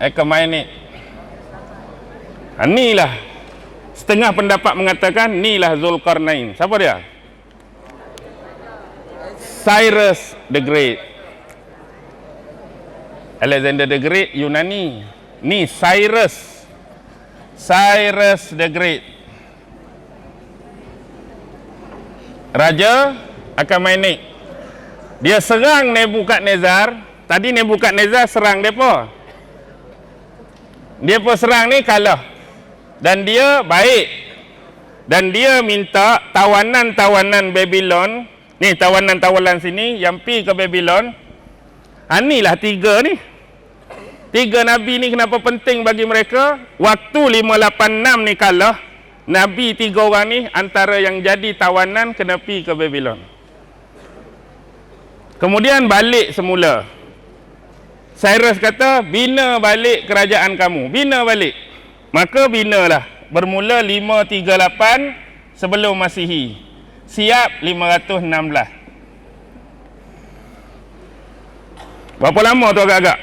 Achaemenid. Inilah setengah pendapat mengatakan inilah Zulkarnain. Siapa dia? Cyrus the Great. Alexander the Great Yunani. Ni Cyrus the Great, Raja Achaemenid. Dia serang Nebukadnezar. Tadi Nebukadnezar serang depa. Depa serang ni kalah. Dan dia baik. Dan dia minta tawanan-tawanan Babylon. Ni tawanan-tawanan sini yang pi ke Babylon. Inilah tiga ni. Tiga Nabi ni kenapa penting bagi mereka? Waktu 586 ni kalah, Nabi tiga orang ni antara yang jadi tawanan kena pi ke Babylon. Kemudian balik semula. Cyrus kata, bina balik kerajaan kamu. Bina balik. Maka binalah. Bermula 538 sebelum Masihi. Siap 516. Berapa lama tu agak-agak?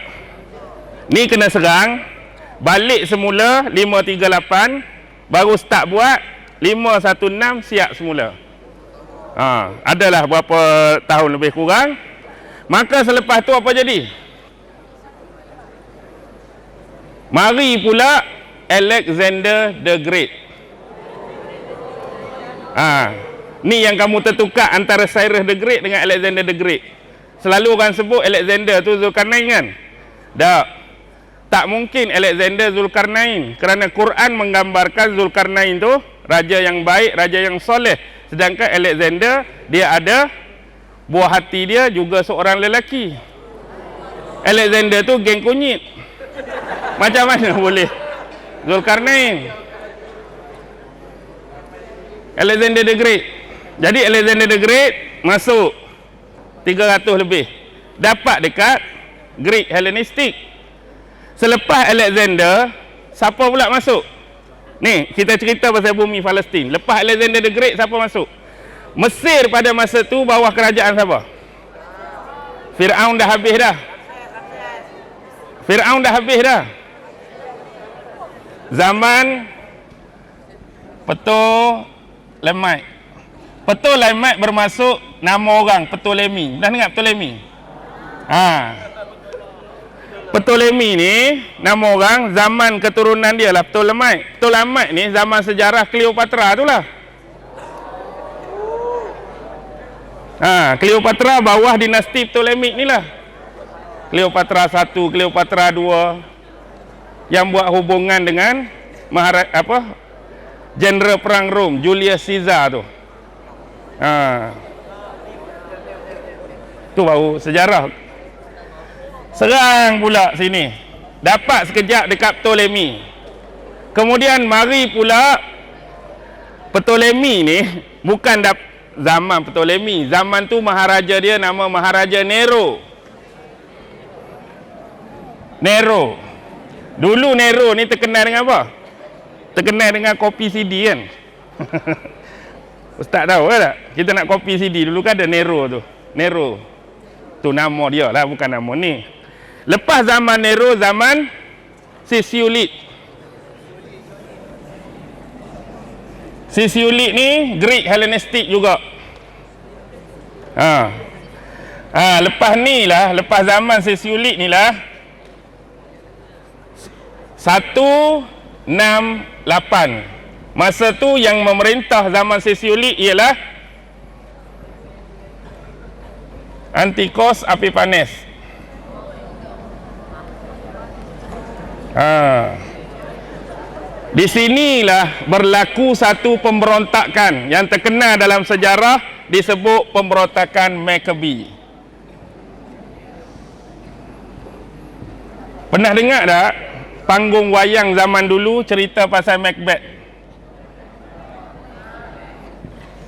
Ni kena serang, balik semula 538, baru start buat 516 siap semula. Adalah berapa tahun lebih kurang. Maka selepas tu apa jadi? Mari pula Alexander the Great. Ni yang kamu tertukar antara Cyrus the Great dengan Alexander the Great. Selalu orang sebut Alexander tu Zulkarnain kan? Tak mungkin Alexander Zulkarnain, kerana Quran menggambarkan Zulkarnain tu raja yang baik, raja yang soleh. Sedangkan Alexander dia ada buah hati dia juga seorang lelaki. Alexander tu geng kunyit. Macam mana boleh? Zulkarnain, Alexander the Great. Jadi Alexander the Great masuk 300 lebih, dapat dekat Greek Hellenistic. Selepas Alexander, siapa pula masuk? Ni kita cerita pasal bumi Palestin. Lepas Alexander the Great, siapa masuk? Mesir pada masa tu bawah kerajaan siapa? Firaun dah habis dah. Firaun dah habis dah. Zaman Ptolemaic. Ptolemaic bermasuk nama orang Ptolemy. Dah dengar Ptolemy? Ptolemy ni nama orang, zaman keturunan dia lah Ptolemaic. Ptolemaic ni zaman sejarah Cleopatra tu lah. Cleopatra bawah dinasti Ptolemaic ni lah. Cleopatra 1, Cleopatra 2 yang buat hubungan dengan Jeneral perang Rom, Julius Caesar tu. Tu baru sejarah. Serang pula sini. Dapat sekejap dekat Ptolemy. Kemudian mari pula Ptolemy ni bukan zaman Ptolemy. Zaman tu maharaja dia nama Maharaja Nero. Nero. Dulu Nero ni terkenal dengan apa? Terkenal dengan kopi CD kan? Ustaz tahu tak? Kita nak kopi CD dulu kan ada Nero tu. Nero. Tu nama dia lah, bukan nama ni. Lepas zaman Nero, zaman Sisiulit. Sisiulit ni Greek Hellenistic juga. Lepas ni lah, lepas zaman Sisiulit ni lah 168. Masa tu yang memerintah zaman Sisiulit ialah Antiochus Epiphanes. Di sinilah berlaku satu pemberontakan yang terkenal dalam sejarah, disebut pemberontakan Maccabee. Pernah dengar tak panggung wayang zaman dulu cerita pasal Macbeth?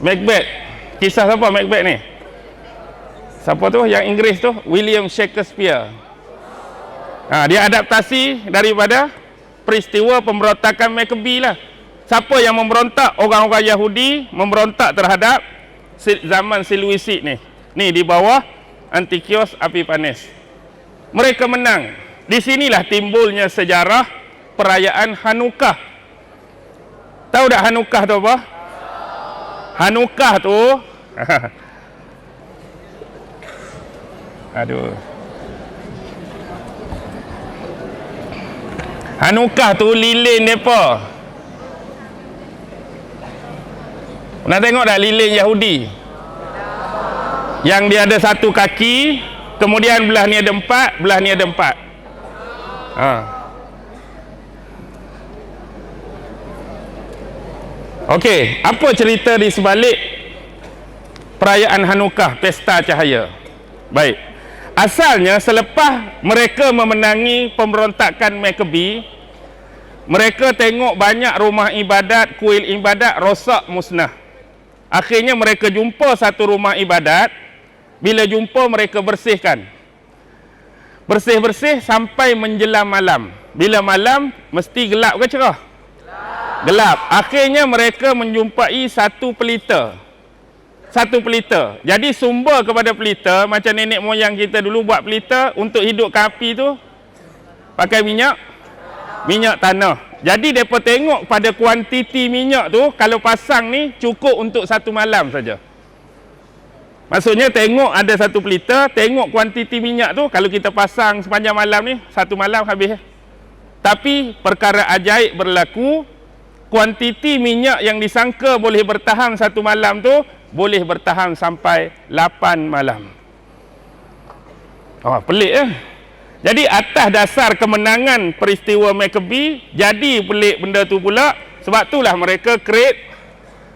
Macbeth, kisah siapa Macbeth ni? Siapa tu? Yang Inggeris tu? William Shakespeare. Dia adaptasi daripada peristiwa pemberontakan Maccabee lah. Siapa yang memberontak? Orang-orang Yahudi memberontak terhadap zaman Seleucid ni. Ni di bawah Antiochus Epiphanes. Mereka menang. Di sinilah timbulnya sejarah perayaan Hanukkah. Tahu tak Hanukkah tu apa? Hanukkah tu Hanukkah tu lilin depa. Pernah tengok tak lilin Yahudi? Yang dia ada satu kaki, kemudian belah ni ada 4, belah ni ada 4. Okey, apa cerita di sebalik perayaan Hanukkah, pesta cahaya? Baik. Asalnya selepas mereka memenangi pemberontakan Maccabee, mereka tengok banyak rumah ibadat, kuil ibadat rosak musnah. Akhirnya mereka jumpa satu rumah ibadat. Bila jumpa mereka bersihkan. Bersih-bersih sampai menjelang malam. Bila malam mesti gelap ke cerah? Gelap. Akhirnya mereka menjumpai satu pelita. Satu pelita. Jadi sumber kepada pelita, macam nenek moyang kita dulu buat pelita untuk hidupkan api tu pakai minyak tanah. Jadi mereka tengok pada kuantiti minyak tu, kalau pasang ni cukup untuk satu malam saja. Maksudnya tengok ada satu pelita, tengok kuantiti minyak tu, kalau kita pasang sepanjang malam ni, satu malam habis. Tapi perkara ajaib berlaku, kuantiti minyak yang disangka boleh bertahan satu malam tu, boleh bertahan sampai 8 malam. Pelik Jadi atas dasar kemenangan peristiwa Maccabee, jadi pelik benda tu pula. Sebab itulah mereka create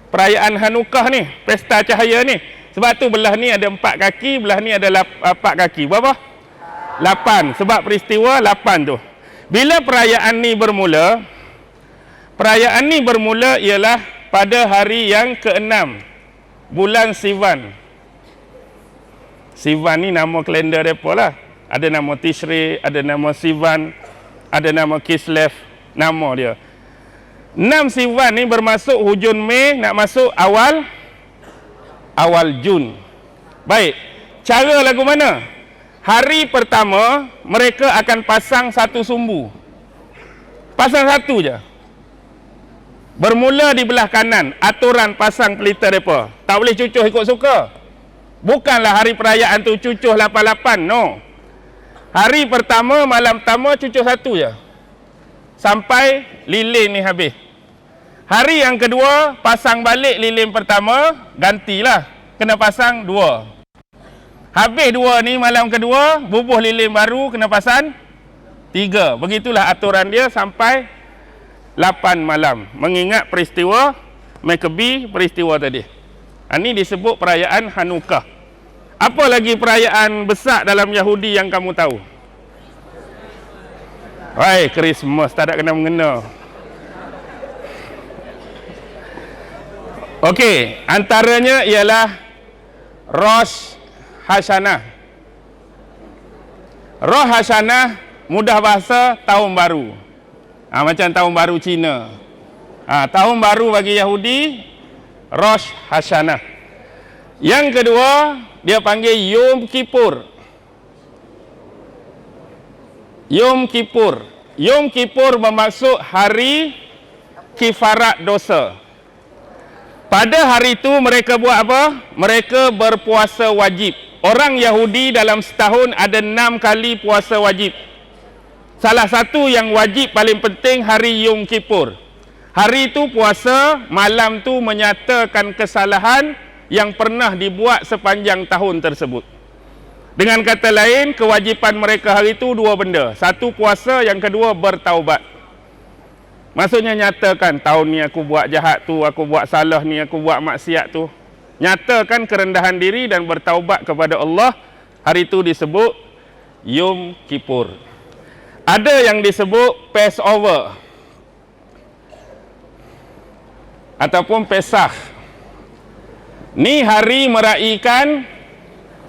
perayaan Hanukkah ni, pesta cahaya ni. Sebab tu belah ni ada 4 kaki, belah ni ada 4 kaki. Berapa? 8. Sebab peristiwa 8 tu. Bila perayaan ni bermula? Perayaan ni bermula ialah pada hari yang ke-6 bulan Sivan. Sivan ni nama kalender mereka lah. Ada nama Tishri, ada nama Sivan, ada nama Kislev, nama dia. 6 Sivan ni bermasuk hujung Mei, nak masuk awal Jun. Baik, cara lagu mana? Hari pertama mereka akan pasang satu sumbu. Pasang satu je. Bermula di belah kanan, aturan pasang pelita mereka. Tak boleh cucuh ikut suka. Bukanlah hari perayaan tu cucuh 88, no. Hari pertama, malam pertama cucuh satu je. Sampai lilin ni habis. Hari yang kedua, pasang balik lilin pertama, gantilah. Kena pasang dua. Habis dua ni, malam kedua, bubuh lilin baru, kena pasang tiga. Begitulah aturan dia sampai 8 malam. Mengingat peristiwa Maccabee, peristiwa tadi. Ini disebut perayaan Hanukkah. Apa lagi perayaan besar dalam Yahudi yang kamu tahu? Hai, Christmas, tak ada kena-mengena. Okey, antaranya ialah Rosh Hashanah. Rosh Hashanah mudah bahasa tahun baru. Macam tahun baru Cina. Tahun baru bagi Yahudi, Rosh Hashanah. Yang kedua, dia panggil Yom Kippur. Yom Kippur. Yom Kippur bermaksud hari kifarat dosa. Pada hari itu mereka buat apa? Mereka berpuasa wajib. Orang Yahudi dalam setahun ada 6 kali puasa wajib. Salah satu yang wajib paling penting hari Yom Kippur. Hari itu puasa, malam tu menyatakan kesalahan yang pernah dibuat sepanjang tahun tersebut. Dengan kata lain, kewajipan mereka hari itu dua benda. Satu puasa, yang kedua bertaubat. Maksudnya nyatakan, tahun ni aku buat jahat tu, aku buat salah ni, aku buat maksiat tu. Nyatakan kerendahan diri dan bertaubat kepada Allah. Hari itu disebut Yom Kippur. Ada yang disebut Passover ataupun Pesach. Ni hari meraihkan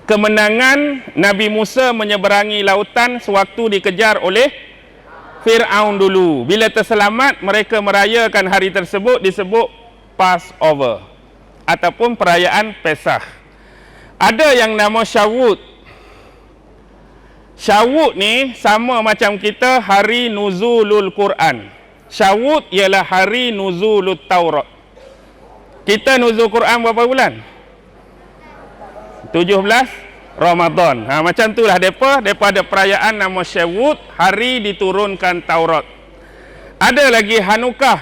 kemenangan Nabi Musa menyeberangi lautan sewaktu dikejar oleh Fir'aun dulu. Bila terselamat, mereka merayakan hari tersebut disebut Passover ataupun perayaan Pesach. Ada yang nama Syawut. Syawut ni sama macam kita hari Nuzulul Quran. Syawut ialah hari Nuzulul Taurat. Kita nuzul Quran berapa bulan? 17 Ramadan. Macam itulah depa ada perayaan nama Syawut, hari diturunkan Taurat. Ada lagi Hanukkah.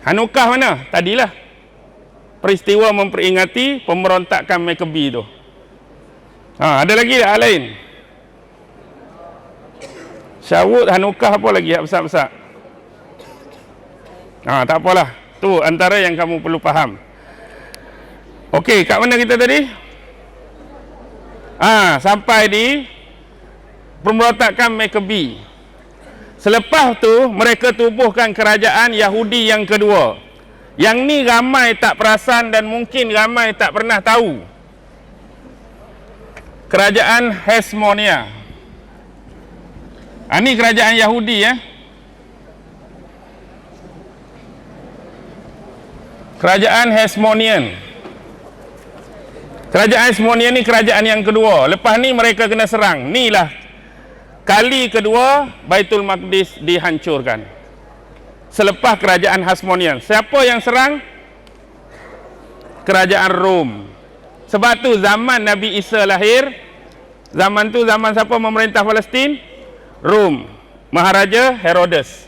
Hanukkah mana? Tadilah. Peristiwa memperingati pemberontakan Maccabee tu. Ada lagi hal lain. Syawut, Hanukkah, apa lagi besar-besar? Tak apalah. Tu antara yang kamu perlu faham. Okey, kat mana kita tadi? Sampai di pemberontakan Maccabee. Selepas tu mereka tubuhkan kerajaan Yahudi yang kedua. Yang ni ramai tak perasan dan mungkin ramai tak pernah tahu. Kerajaan Hasmonia. Ini kerajaan Yahudi ya. Kerajaan Hasmonean. Kerajaan Hasmonean ni kerajaan yang kedua. Lepas ni mereka kena serang. Inilah kali kedua Baitul Maqdis dihancurkan. Selepas kerajaan Hasmonean. Siapa yang serang? Kerajaan Rom. Sebab tu zaman Nabi Isa lahir, zaman tu zaman siapa memerintah Palestin? Rom. Maharaja Herodes.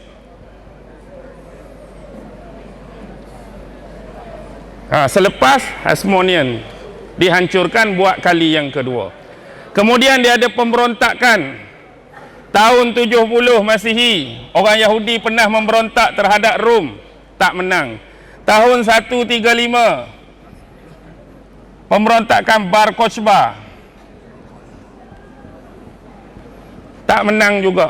Selepas Hasmonean dihancurkan buat kali yang kedua. Kemudian dia ada pemberontakan. Tahun 70 Masihi, orang Yahudi pernah memberontak terhadap Rom, tak menang. Tahun 135 pemberontakan Bar Kokhba. tak menang juga.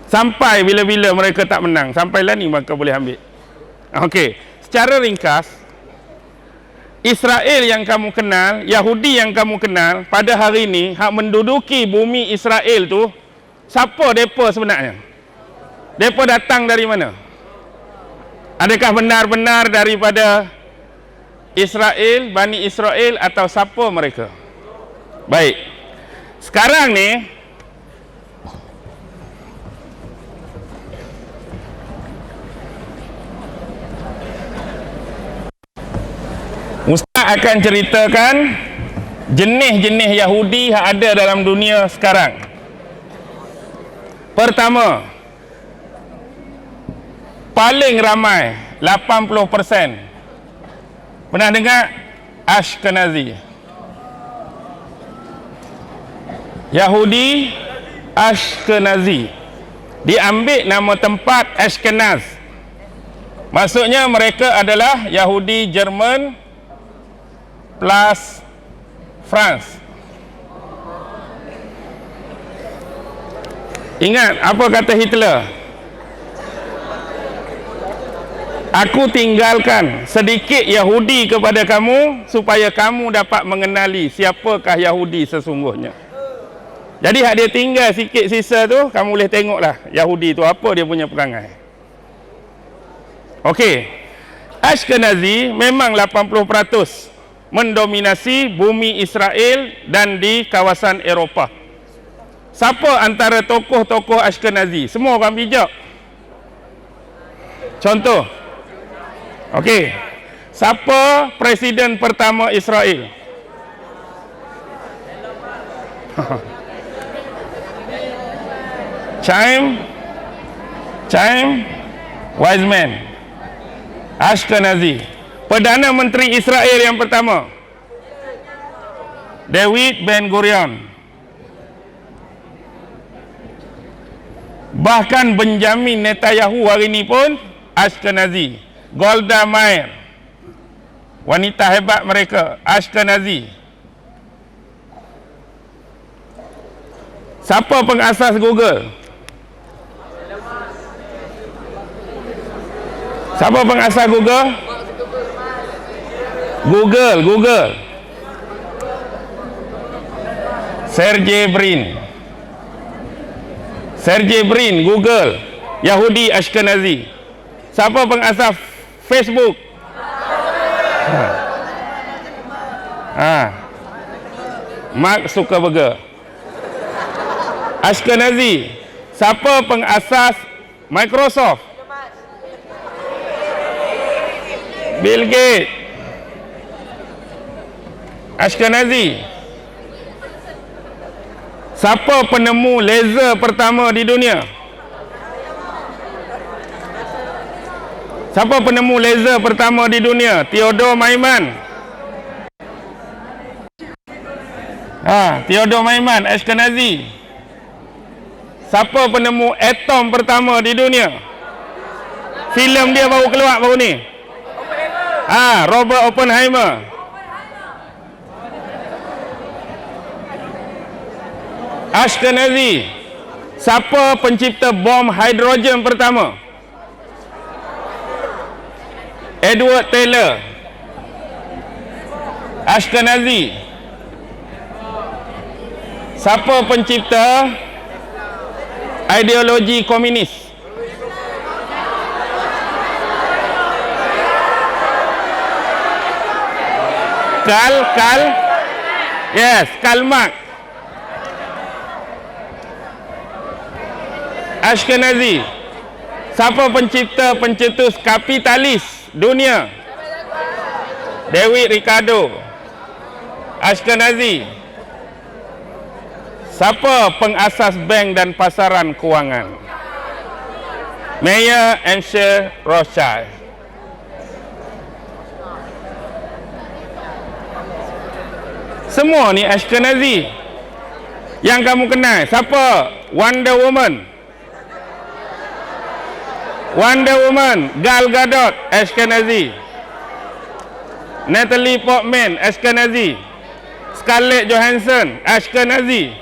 Sampai bila-bila mereka tak menang, sampailah ni maka boleh ambil. Okey, secara ringkas, Israel yang kamu kenal, Yahudi yang kamu kenal, pada hari ini hak menduduki bumi Israel tu, siapa depa sebenarnya? Depa datang dari mana? Adakah benar-benar daripada Israel, Bani Israel, atau siapa mereka? Baik. Sekarang ni Ustaz akan ceritakan jenis-jenis Yahudi yang ada dalam dunia sekarang. Pertama, paling ramai 80%. Pernah dengar Ashkenazi? Yahudi Ashkenazi. Diambil nama tempat Ashkenaz. Maksudnya mereka adalah Yahudi Jerman plus France. Ingat apa kata Hitler? Aku tinggalkan sedikit Yahudi kepada kamu supaya kamu dapat mengenali siapakah Yahudi sesungguhnya. Jadi hak dia tinggal sikit sisa tu, kamu boleh tengoklah Yahudi tu apa dia punya perangai. Okey. Ashkenazi memang 80% mendominasi bumi Israel dan di kawasan Eropah. Siapa antara tokoh-tokoh Ashkenazi? Semua orang bijak. Contoh. Okey. Siapa presiden pertama Israel? Chaim Weizmann. Ashkenazi. Perdana Menteri Israel yang pertama, David Ben-Gurion. Bahkan Benjamin Netanyahu hari ini pun Ashkenazi. Golda Meir, wanita hebat mereka, Ashkenazi. Siapa pengasas Google? Siapa pengasas Google? Google. Sergey Brin, Google. Yahudi Ashkenazi. Siapa pengasas Facebook? Mark Zuckerberg. Ashkenazi. Siapa pengasas Microsoft? Bill Gates. Ashkenazi. Siapa penemu laser pertama di dunia? Siapa penemu laser pertama di dunia? Theodore Maiman. Theodore Maiman, Ashkenazi. Siapa penemu atom pertama di dunia? Filem dia baru keluar baru ni. Robert Oppenheimer. Ashkenazi. Siapa pencipta bom hidrogen pertama? Edward Taylor. Ashkenazi. Siapa pencipta ideologi komunis? Karl Marx. Ashkenazi. Siapa pencetus kapitalis dunia? David Ricardo. Ashkenazi. Siapa pengasas bank dan pasaran kewangan? Mayer Amschel Rothschild. Semua ni Ashkenazi. Yang kamu kenal siapa? Wonder Woman, Gal Gadot, Ashkenazi. Natalie Portman, Ashkenazi. Scarlett Johansson, Ashkenazi.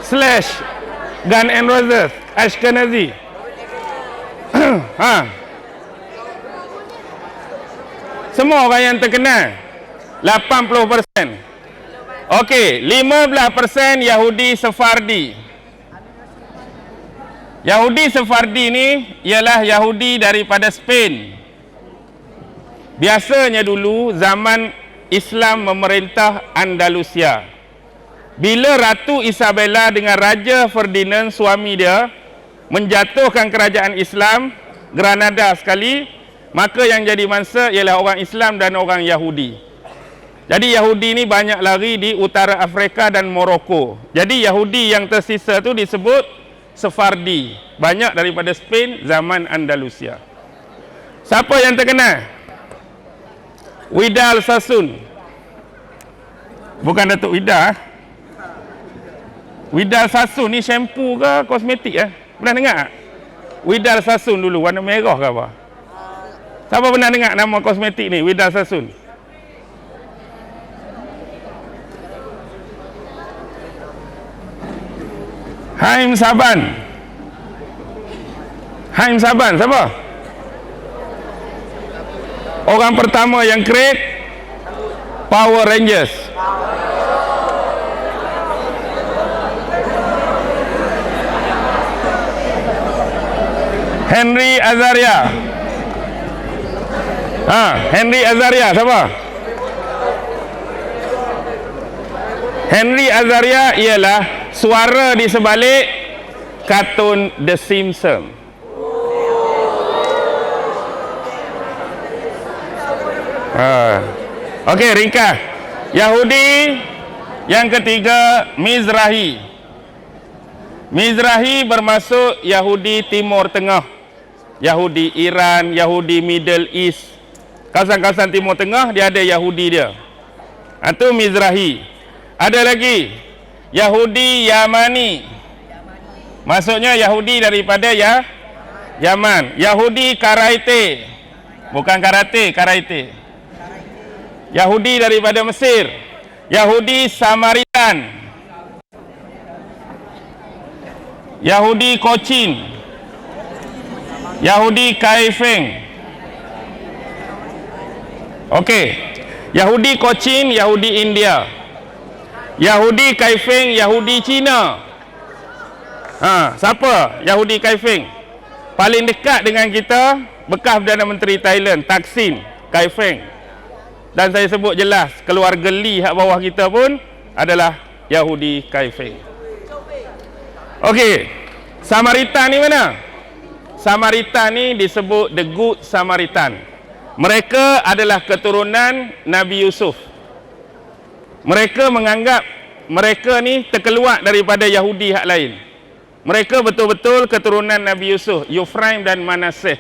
slash Guns N' Roses Ashkenazi. Ha. Semua orang yang terkenal 80%. Okey, 15% Yahudi Sephardi. Yahudi Sephardi ni ialah Yahudi daripada Spain. Biasanya dulu zaman Islam memerintah Andalusia. Bila Ratu Isabella dengan Raja Ferdinand suami dia menjatuhkan kerajaan Islam Granada sekali, maka yang jadi mangsa ialah orang Islam dan orang Yahudi. Jadi Yahudi ni banyak lari di utara Afrika dan Morocco. Jadi Yahudi yang tersisa tu disebut Sephardi. Banyak daripada Spain zaman Andalusia. Siapa yang terkenal? Widal Sassoon. Bukan Datuk Widal. Widal Sassoon ni shampoo ke kosmetik Pernah dengar? Widal Sassoon dulu warna merah ke apa? Siapa pernah dengar nama kosmetik ni, Widal Sassoon? Haim Saban. Haim Saban siapa? Orang pertama yang create Power Rangers. Henry Azaria. Henry Azaria siapa? Henry Azaria ialah suara di sebalik kartun The Simpsons. Okey, ringkas. Yahudi yang ketiga, Mizrahi. Mizrahi bermaksud Yahudi Timur Tengah, Yahudi Iran, Yahudi Middle East. Kawasan-kawasan Timur Tengah dia ada Yahudi dia. Itu Mizrahi. Ada lagi Yahudi Yamani. Maksudnya Yahudi daripada Yaman. Yahudi Karaite. Bukan karate, Karaite. Yahudi daripada Mesir. Yahudi Samaritan. Yahudi Cochin. Yahudi Kaifeng. Okey. Yahudi Cochin, Yahudi India. Yahudi Kaifeng, Yahudi Cina. Siapa Yahudi Kaifeng? Paling dekat dengan kita bekas Perdana Menteri Thailand, Thaksin Kaifeng. Dan saya sebut jelas, keluarga Lee hak bawah kita pun adalah Yahudi Kaifeng. Okey, Samaritan ni mana? Samaritan ni disebut The Good Samaritan. Mereka adalah keturunan Nabi Yusuf. Mereka menganggap mereka ni terkeluar daripada Yahudi hak lain. Mereka betul-betul keturunan Nabi Yusuf, Yufraim dan Manasseh.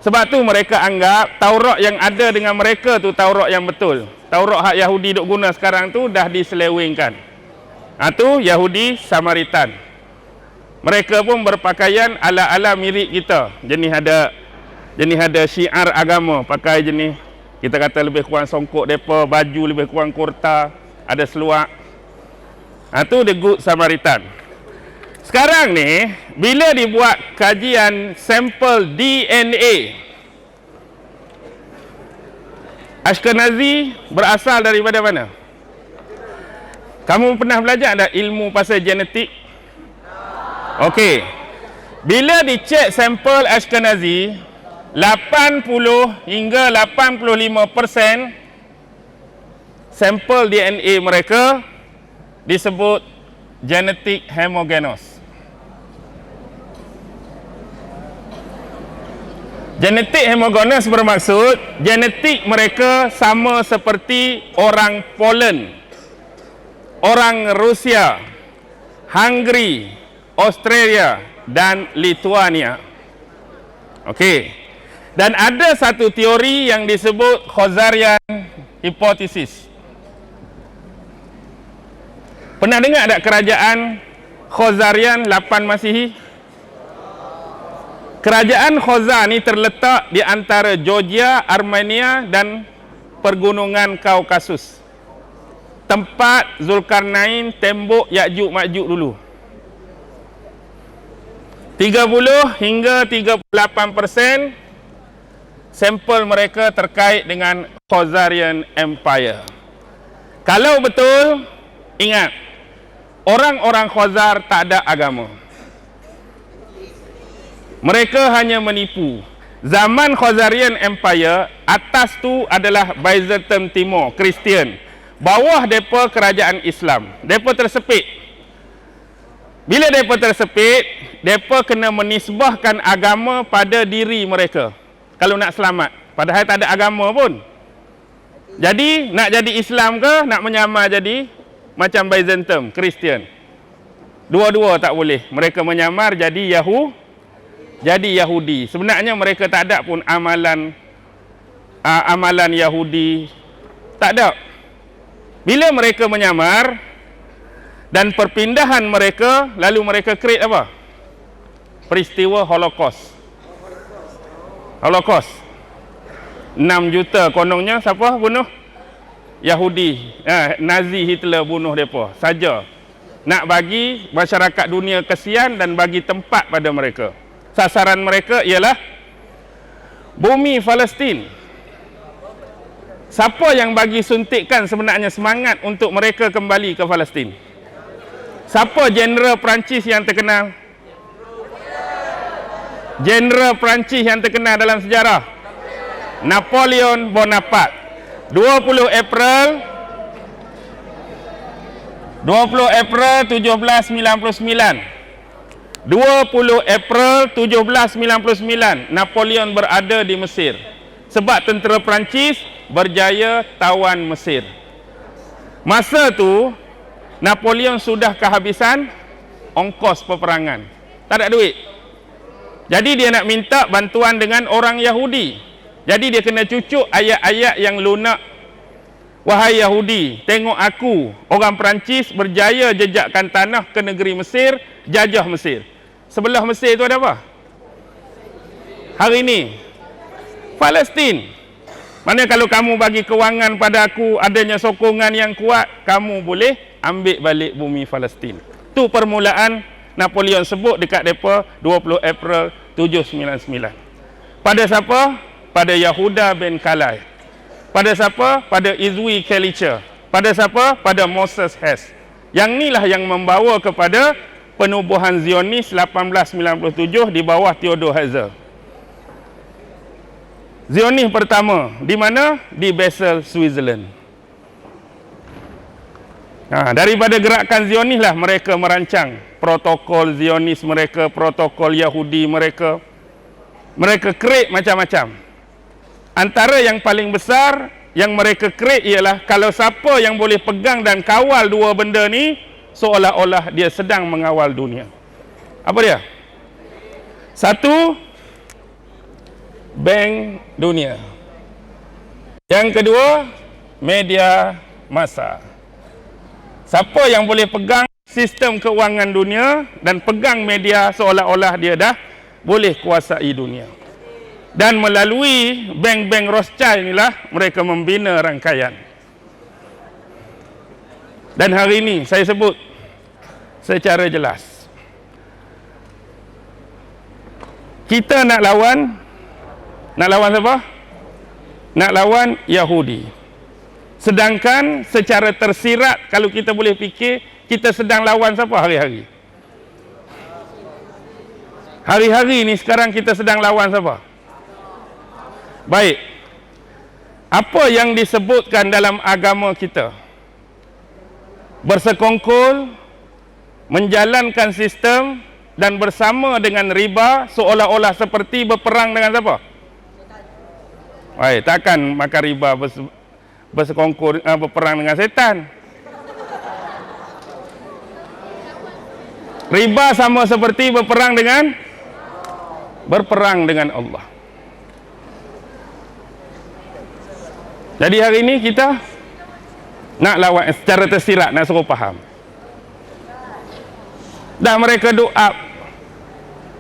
Sebab tu mereka anggap Taurat yang ada dengan mereka tu Taurat yang betul. Taurat hak Yahudi duk guna sekarang tu dah diselewengkan. Tu Yahudi Samaritan. Mereka pun berpakaian ala-ala mirip kita. Jenis ada syiar agama, pakai jenis kita kata lebih kurang songkok depa, baju lebih kurang kurta, ada seluar. Tu The Good Samaritan. Sekarang ni bila dibuat kajian sampel DNA, Ashkenazi berasal daripada mana? Kamu pernah belajar tak ilmu pasal genetik? Okey. Bila dicek sampel Ashkenazi, 80 hingga 85% sampel DNA mereka disebut genetik homogenos. Genetik homogenos bermaksud genetik mereka sama seperti orang Poland, orang Rusia, Hungary, Australia dan Lithuania. Okey. Dan ada satu teori yang disebut Khazarian hypothesis. Pernah dengar tak kerajaan Khazarian 8 Masihi? Kerajaan Khazar ni terletak di antara Georgia, Armenia dan pergunungan Kaukasus. tempat Zulkarnain tembok Ya'juj Ma'juj dulu. 30 hingga 38% sampel mereka terkait dengan Khazarian Empire. Kalau betul, ingat, orang-orang Khazar tak ada agama. Mereka hanya menipu. Zaman Khazarian Empire, atas tu adalah Byzantium Timur, Kristian. Bawah mereka kerajaan Islam. Mereka tersepit. Bila mereka tersepit, mereka kena menisbahkan agama pada diri mereka kalau nak selamat. Padahal tak ada agama pun. Jadi, nak jadi Islam ke, nak menyamar jadi macam Byzantium, Kristian? Dua-dua tak boleh. Mereka menyamar jadi Yahudi. Sebenarnya mereka tak ada pun amalan Yahudi. Tak ada. Bila mereka menyamar dan perpindahan mereka, lalu mereka create apa? Peristiwa Holocaust. 6 juta kononnya siapa bunuh? Yahudi. Nazi Hitler bunuh mereka saja. Nak bagi masyarakat dunia kesian dan bagi tempat pada mereka. Sasaran mereka ialah bumi Palestin. Siapa yang bagi suntikan sebenarnya semangat untuk mereka kembali ke Palestin? Siapa jeneral Perancis yang terkenal? Jeneral Perancis yang terkenal dalam sejarah? Napoleon Bonaparte. 20 April 1799. 20 April 1799 Napoleon berada di Mesir. Sebab tentera Perancis berjaya tawan Mesir. Masa tu Napoleon sudah kehabisan ongkos peperangan. Tak ada duit. Jadi dia nak minta bantuan dengan orang Yahudi. Jadi dia kena cucuk ayat-ayat yang lunak. Wahai Yahudi, tengok aku, orang Perancis berjaya jejakkan tanah ke negeri Mesir, jajah Mesir. Sebelah Mesir tu ada apa? Hari ini Palestin. Mana kalau kamu bagi kewangan pada aku, adanya sokongan yang kuat, kamu boleh ambil balik bumi Palestin. Tu permulaan Napoleon sebut dekat depa 20 April 799. Pada siapa? Pada Yahuda bin Kalai. Pada siapa? Pada Izwi Kelicha. Pada siapa? Pada Moses Hess. Yang inilah yang membawa kepada penubuhan Zionis 1897 di bawah Theodor Herzl. Zionis pertama di mana? Di Basel, Switzerland. Daripada gerakan Zionis lah mereka merancang protokol Zionis mereka, protokol Yahudi mereka. Mereka create macam-macam. Antara yang paling besar yang mereka create ialah kalau siapa yang boleh pegang dan kawal dua benda ni, seolah-olah dia sedang mengawal dunia. Apa dia? Satu, bank dunia. Yang kedua, media massa. Siapa yang boleh pegang sistem keuangan dunia dan pegang media, seolah-olah dia dah boleh kuasai dunia. Dan melalui bank-bank Rothschild inilah mereka membina rangkaian. Dan hari ini saya sebut secara jelas, kita nak lawan siapa? Nak lawan Yahudi. Sedangkan secara tersirat, kalau kita boleh fikir, kita sedang lawan siapa hari-hari? Hari-hari ni sekarang kita sedang lawan siapa? Baik. Apa yang disebutkan dalam agama kita? Bersekongkol, menjalankan sistem dan bersama dengan riba, seolah-olah seperti berperang dengan siapa? Baik, takkan makan riba bersekongkol berperang dengan setan. Riba sama seperti berperang dengan Allah. Jadi hari ini kita nak lawan secara tersirat, nak suruh faham. Dan mereka doa.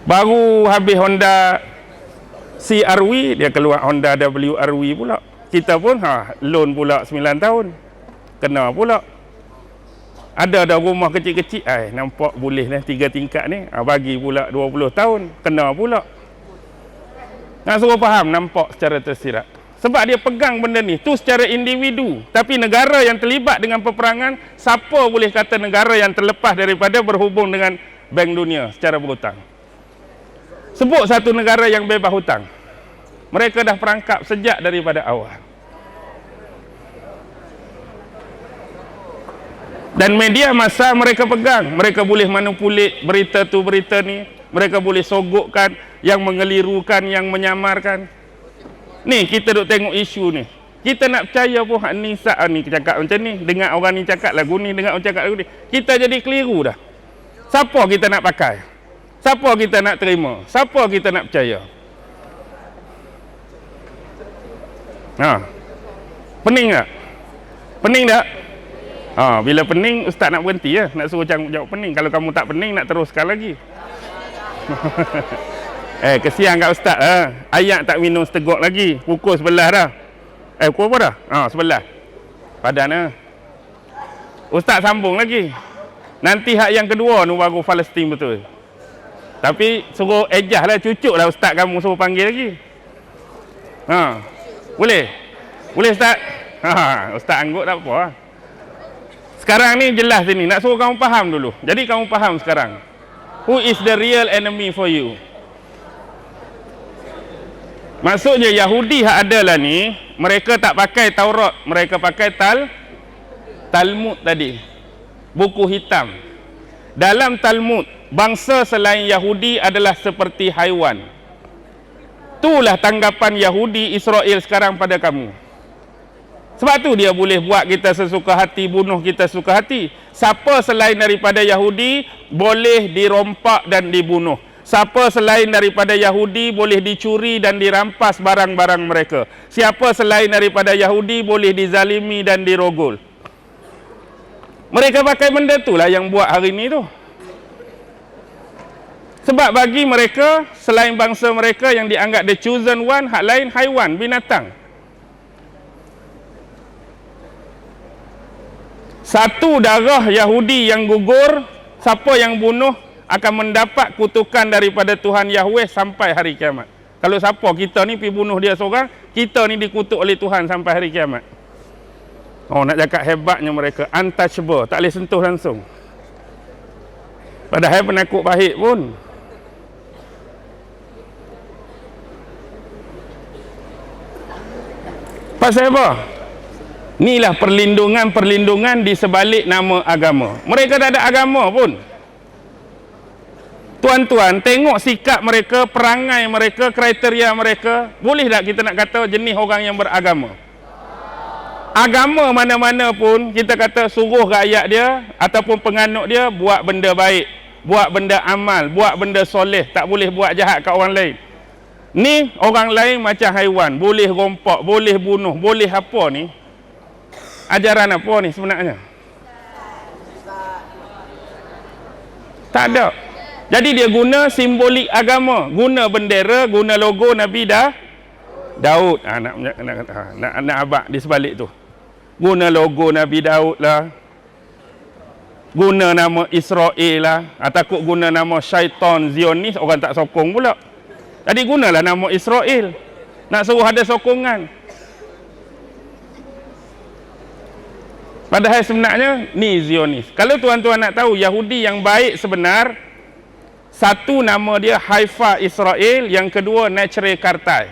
Baru habis Honda CR-V, dia keluar Honda WR-V pula. Kita pun loan pula 9 tahun. Kena pula. Ada dah rumah kecil-kecil, nampak boleh lah 3 tingkat ni, bagi pula 20 tahun, kena pula. Nak suruh faham, nampak secara tersirat. Sebab dia pegang benda ni, tu secara individu. Tapi negara yang terlibat dengan peperangan, siapa boleh kata negara yang terlepas daripada berhubung dengan Bank Dunia secara berhutang? Sebut satu negara yang bebas hutang. Mereka dah perangkap sejak daripada awal. Dan media massa mereka pegang. Mereka boleh manipulit berita tu berita ni. Mereka boleh sogokkan yang mengelirukan, yang menyamarkan. Ni kita duk tengok isu ni. Kita nak percaya pun hak ni ni cakap macam ni, dengar orang ni cakap lagu ni, dengar orang cakap lagu ni. Kita jadi keliru dah. Siapa kita nak pakai? Siapa kita nak terima? Siapa kita nak percaya? Pening tak? Pening tak? Bila pening, ustaz nak berhenti ya, nak suruh jawab pening. Kalau kamu tak pening, nak teruskan lagi. Kesian kat ustaz ayat tak minum seteguk lagi, pukul 11 dah. Pukul apa dah? 11. Padan ustaz sambung lagi. Nanti hak yang kedua ni baru Palestin betul. Tapi suruh ejah lah, cucuk lah ustaz kamu suruh panggil lagi. Boleh? Boleh ustaz? Ustaz angguk tak apa. Sekarang ni jelas sini, nak suruh kamu faham dulu. Jadi kamu faham sekarang. Who is the real enemy for you? Maksudnya Yahudi hak ada lah ni, mereka tak pakai Taurat, mereka pakai Talmud tadi. Buku hitam. Dalam Talmud, bangsa selain Yahudi adalah seperti haiwan. Itulah tanggapan Yahudi Israel sekarang pada kamu. Sebab tu dia boleh buat kita sesuka hati, bunuh kita suka hati. Siapa selain daripada Yahudi boleh dirompak dan dibunuh. Siapa selain daripada Yahudi boleh dicuri dan dirampas barang-barang mereka. Siapa selain daripada Yahudi boleh dizalimi dan dirogol. Mereka pakai benda tu lah yang buat hari ni tu. Sebab bagi mereka, selain bangsa mereka yang dianggap the chosen one, hak lain haiwan, binatang. Satu darah Yahudi yang gugur, siapa yang bunuh akan mendapat kutukan daripada Tuhan Yahweh sampai hari kiamat. Kalau siapa kita ni pergi bunuh dia seorang, kita ni dikutuk oleh Tuhan sampai hari kiamat. Nak cakap hebatnya mereka, untouchable, tak boleh sentuh langsung. Padahal penakut pahit pun. Pasal apa? Inilah perlindungan di sebalik nama agama. Mereka tak ada agama pun. Tuan-tuan, tengok sikap mereka, perangai mereka, kriteria mereka. Boleh tak kita nak kata jenis orang yang beragama? Agama mana-mana pun, kita kata suruh rakyat dia ataupun penganut dia buat benda baik, buat benda amal, buat benda soleh. Tak boleh buat jahat kat orang lain. Ni orang lain macam haiwan, boleh rompak, boleh bunuh, boleh apa ni? Ajaran apa ni sebenarnya? Tak ada. Jadi dia guna simbolik agama, guna bendera, guna logo Nabi Daud. Nak abak di sebalik tu. Guna logo Nabi Daud lah. Guna nama Israel lah. Takut guna nama syaitan Zionis, orang tak sokong pula. Jadi gunalah nama Israel. Nak suruh ada sokongan. Padahal sebenarnya ni Zionis. Kalau tuan-tuan nak tahu Yahudi yang baik sebenar, satu nama dia Haifa Israel, yang kedua Netzre Kartai.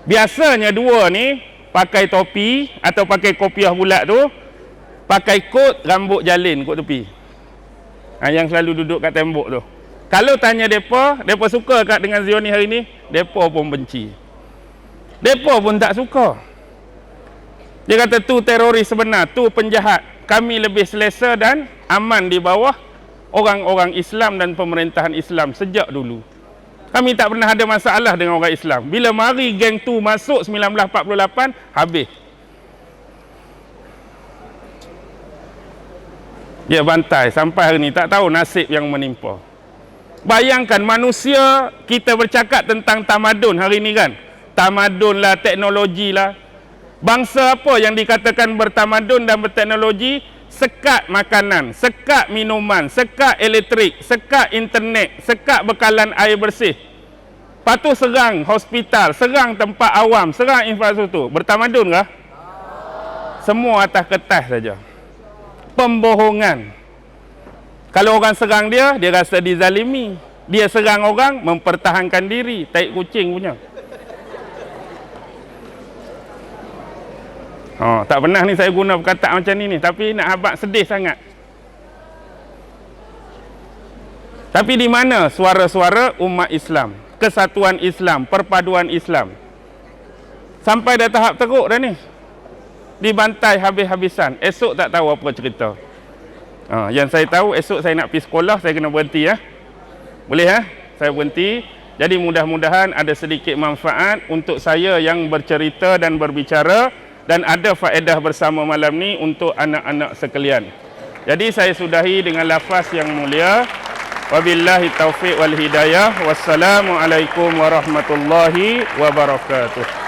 Biasanya dua ni pakai topi atau pakai kopiah bulat tu, pakai kot rambut jalin kot tepi. Yang selalu duduk kat tembok tu. Kalau tanya depa suka kat dengan Zionis hari ni? Depa pun benci. Depa pun tak suka. Dia kata tu teroris sebenar, tu penjahat. Kami lebih selesa dan aman di bawah orang-orang Islam dan pemerintahan Islam sejak dulu. Kami tak pernah ada masalah dengan orang Islam. Bila mari geng tu masuk 1948, habis. Dia bantai sampai hari ni, tak tahu nasib yang menimpa. Bayangkan manusia, kita bercakap tentang tamadun hari ni kan. Tamadun lah, teknologi lah. Bangsa apa yang dikatakan bertamadun dan berteknologi, sekat makanan, sekat minuman, sekat elektrik, sekat internet, sekat bekalan air bersih. Lepas tu serang hospital, serang tempat awam, serang infrastruktur. Bertamadun kah? Semua atas kertas saja. Pembohongan. Kalau orang serang dia, dia rasa dizalimi. Dia serang orang, mempertahankan diri. Tai kucing punya. Oh, tak pernah ni saya guna perkataan macam ni. Tapi nak habaq sedih sangat. Tapi di mana suara-suara umat Islam? Kesatuan Islam, perpaduan Islam. Sampai dah tahap teruk dah ni. Dibantai habis-habisan. Esok tak tahu apa cerita. Yang saya tahu, esok saya nak pergi sekolah, saya kena berhenti ya. Boleh ya? Saya berhenti. Jadi mudah-mudahan ada sedikit manfaat untuk saya yang bercerita dan berbicara, dan ada faedah bersama malam ni untuk anak-anak sekalian. Jadi saya sudahi dengan lafaz yang mulia. Wabillahi taufiq wal hidayah. Wassalamualaikum warahmatullahi wabarakatuh.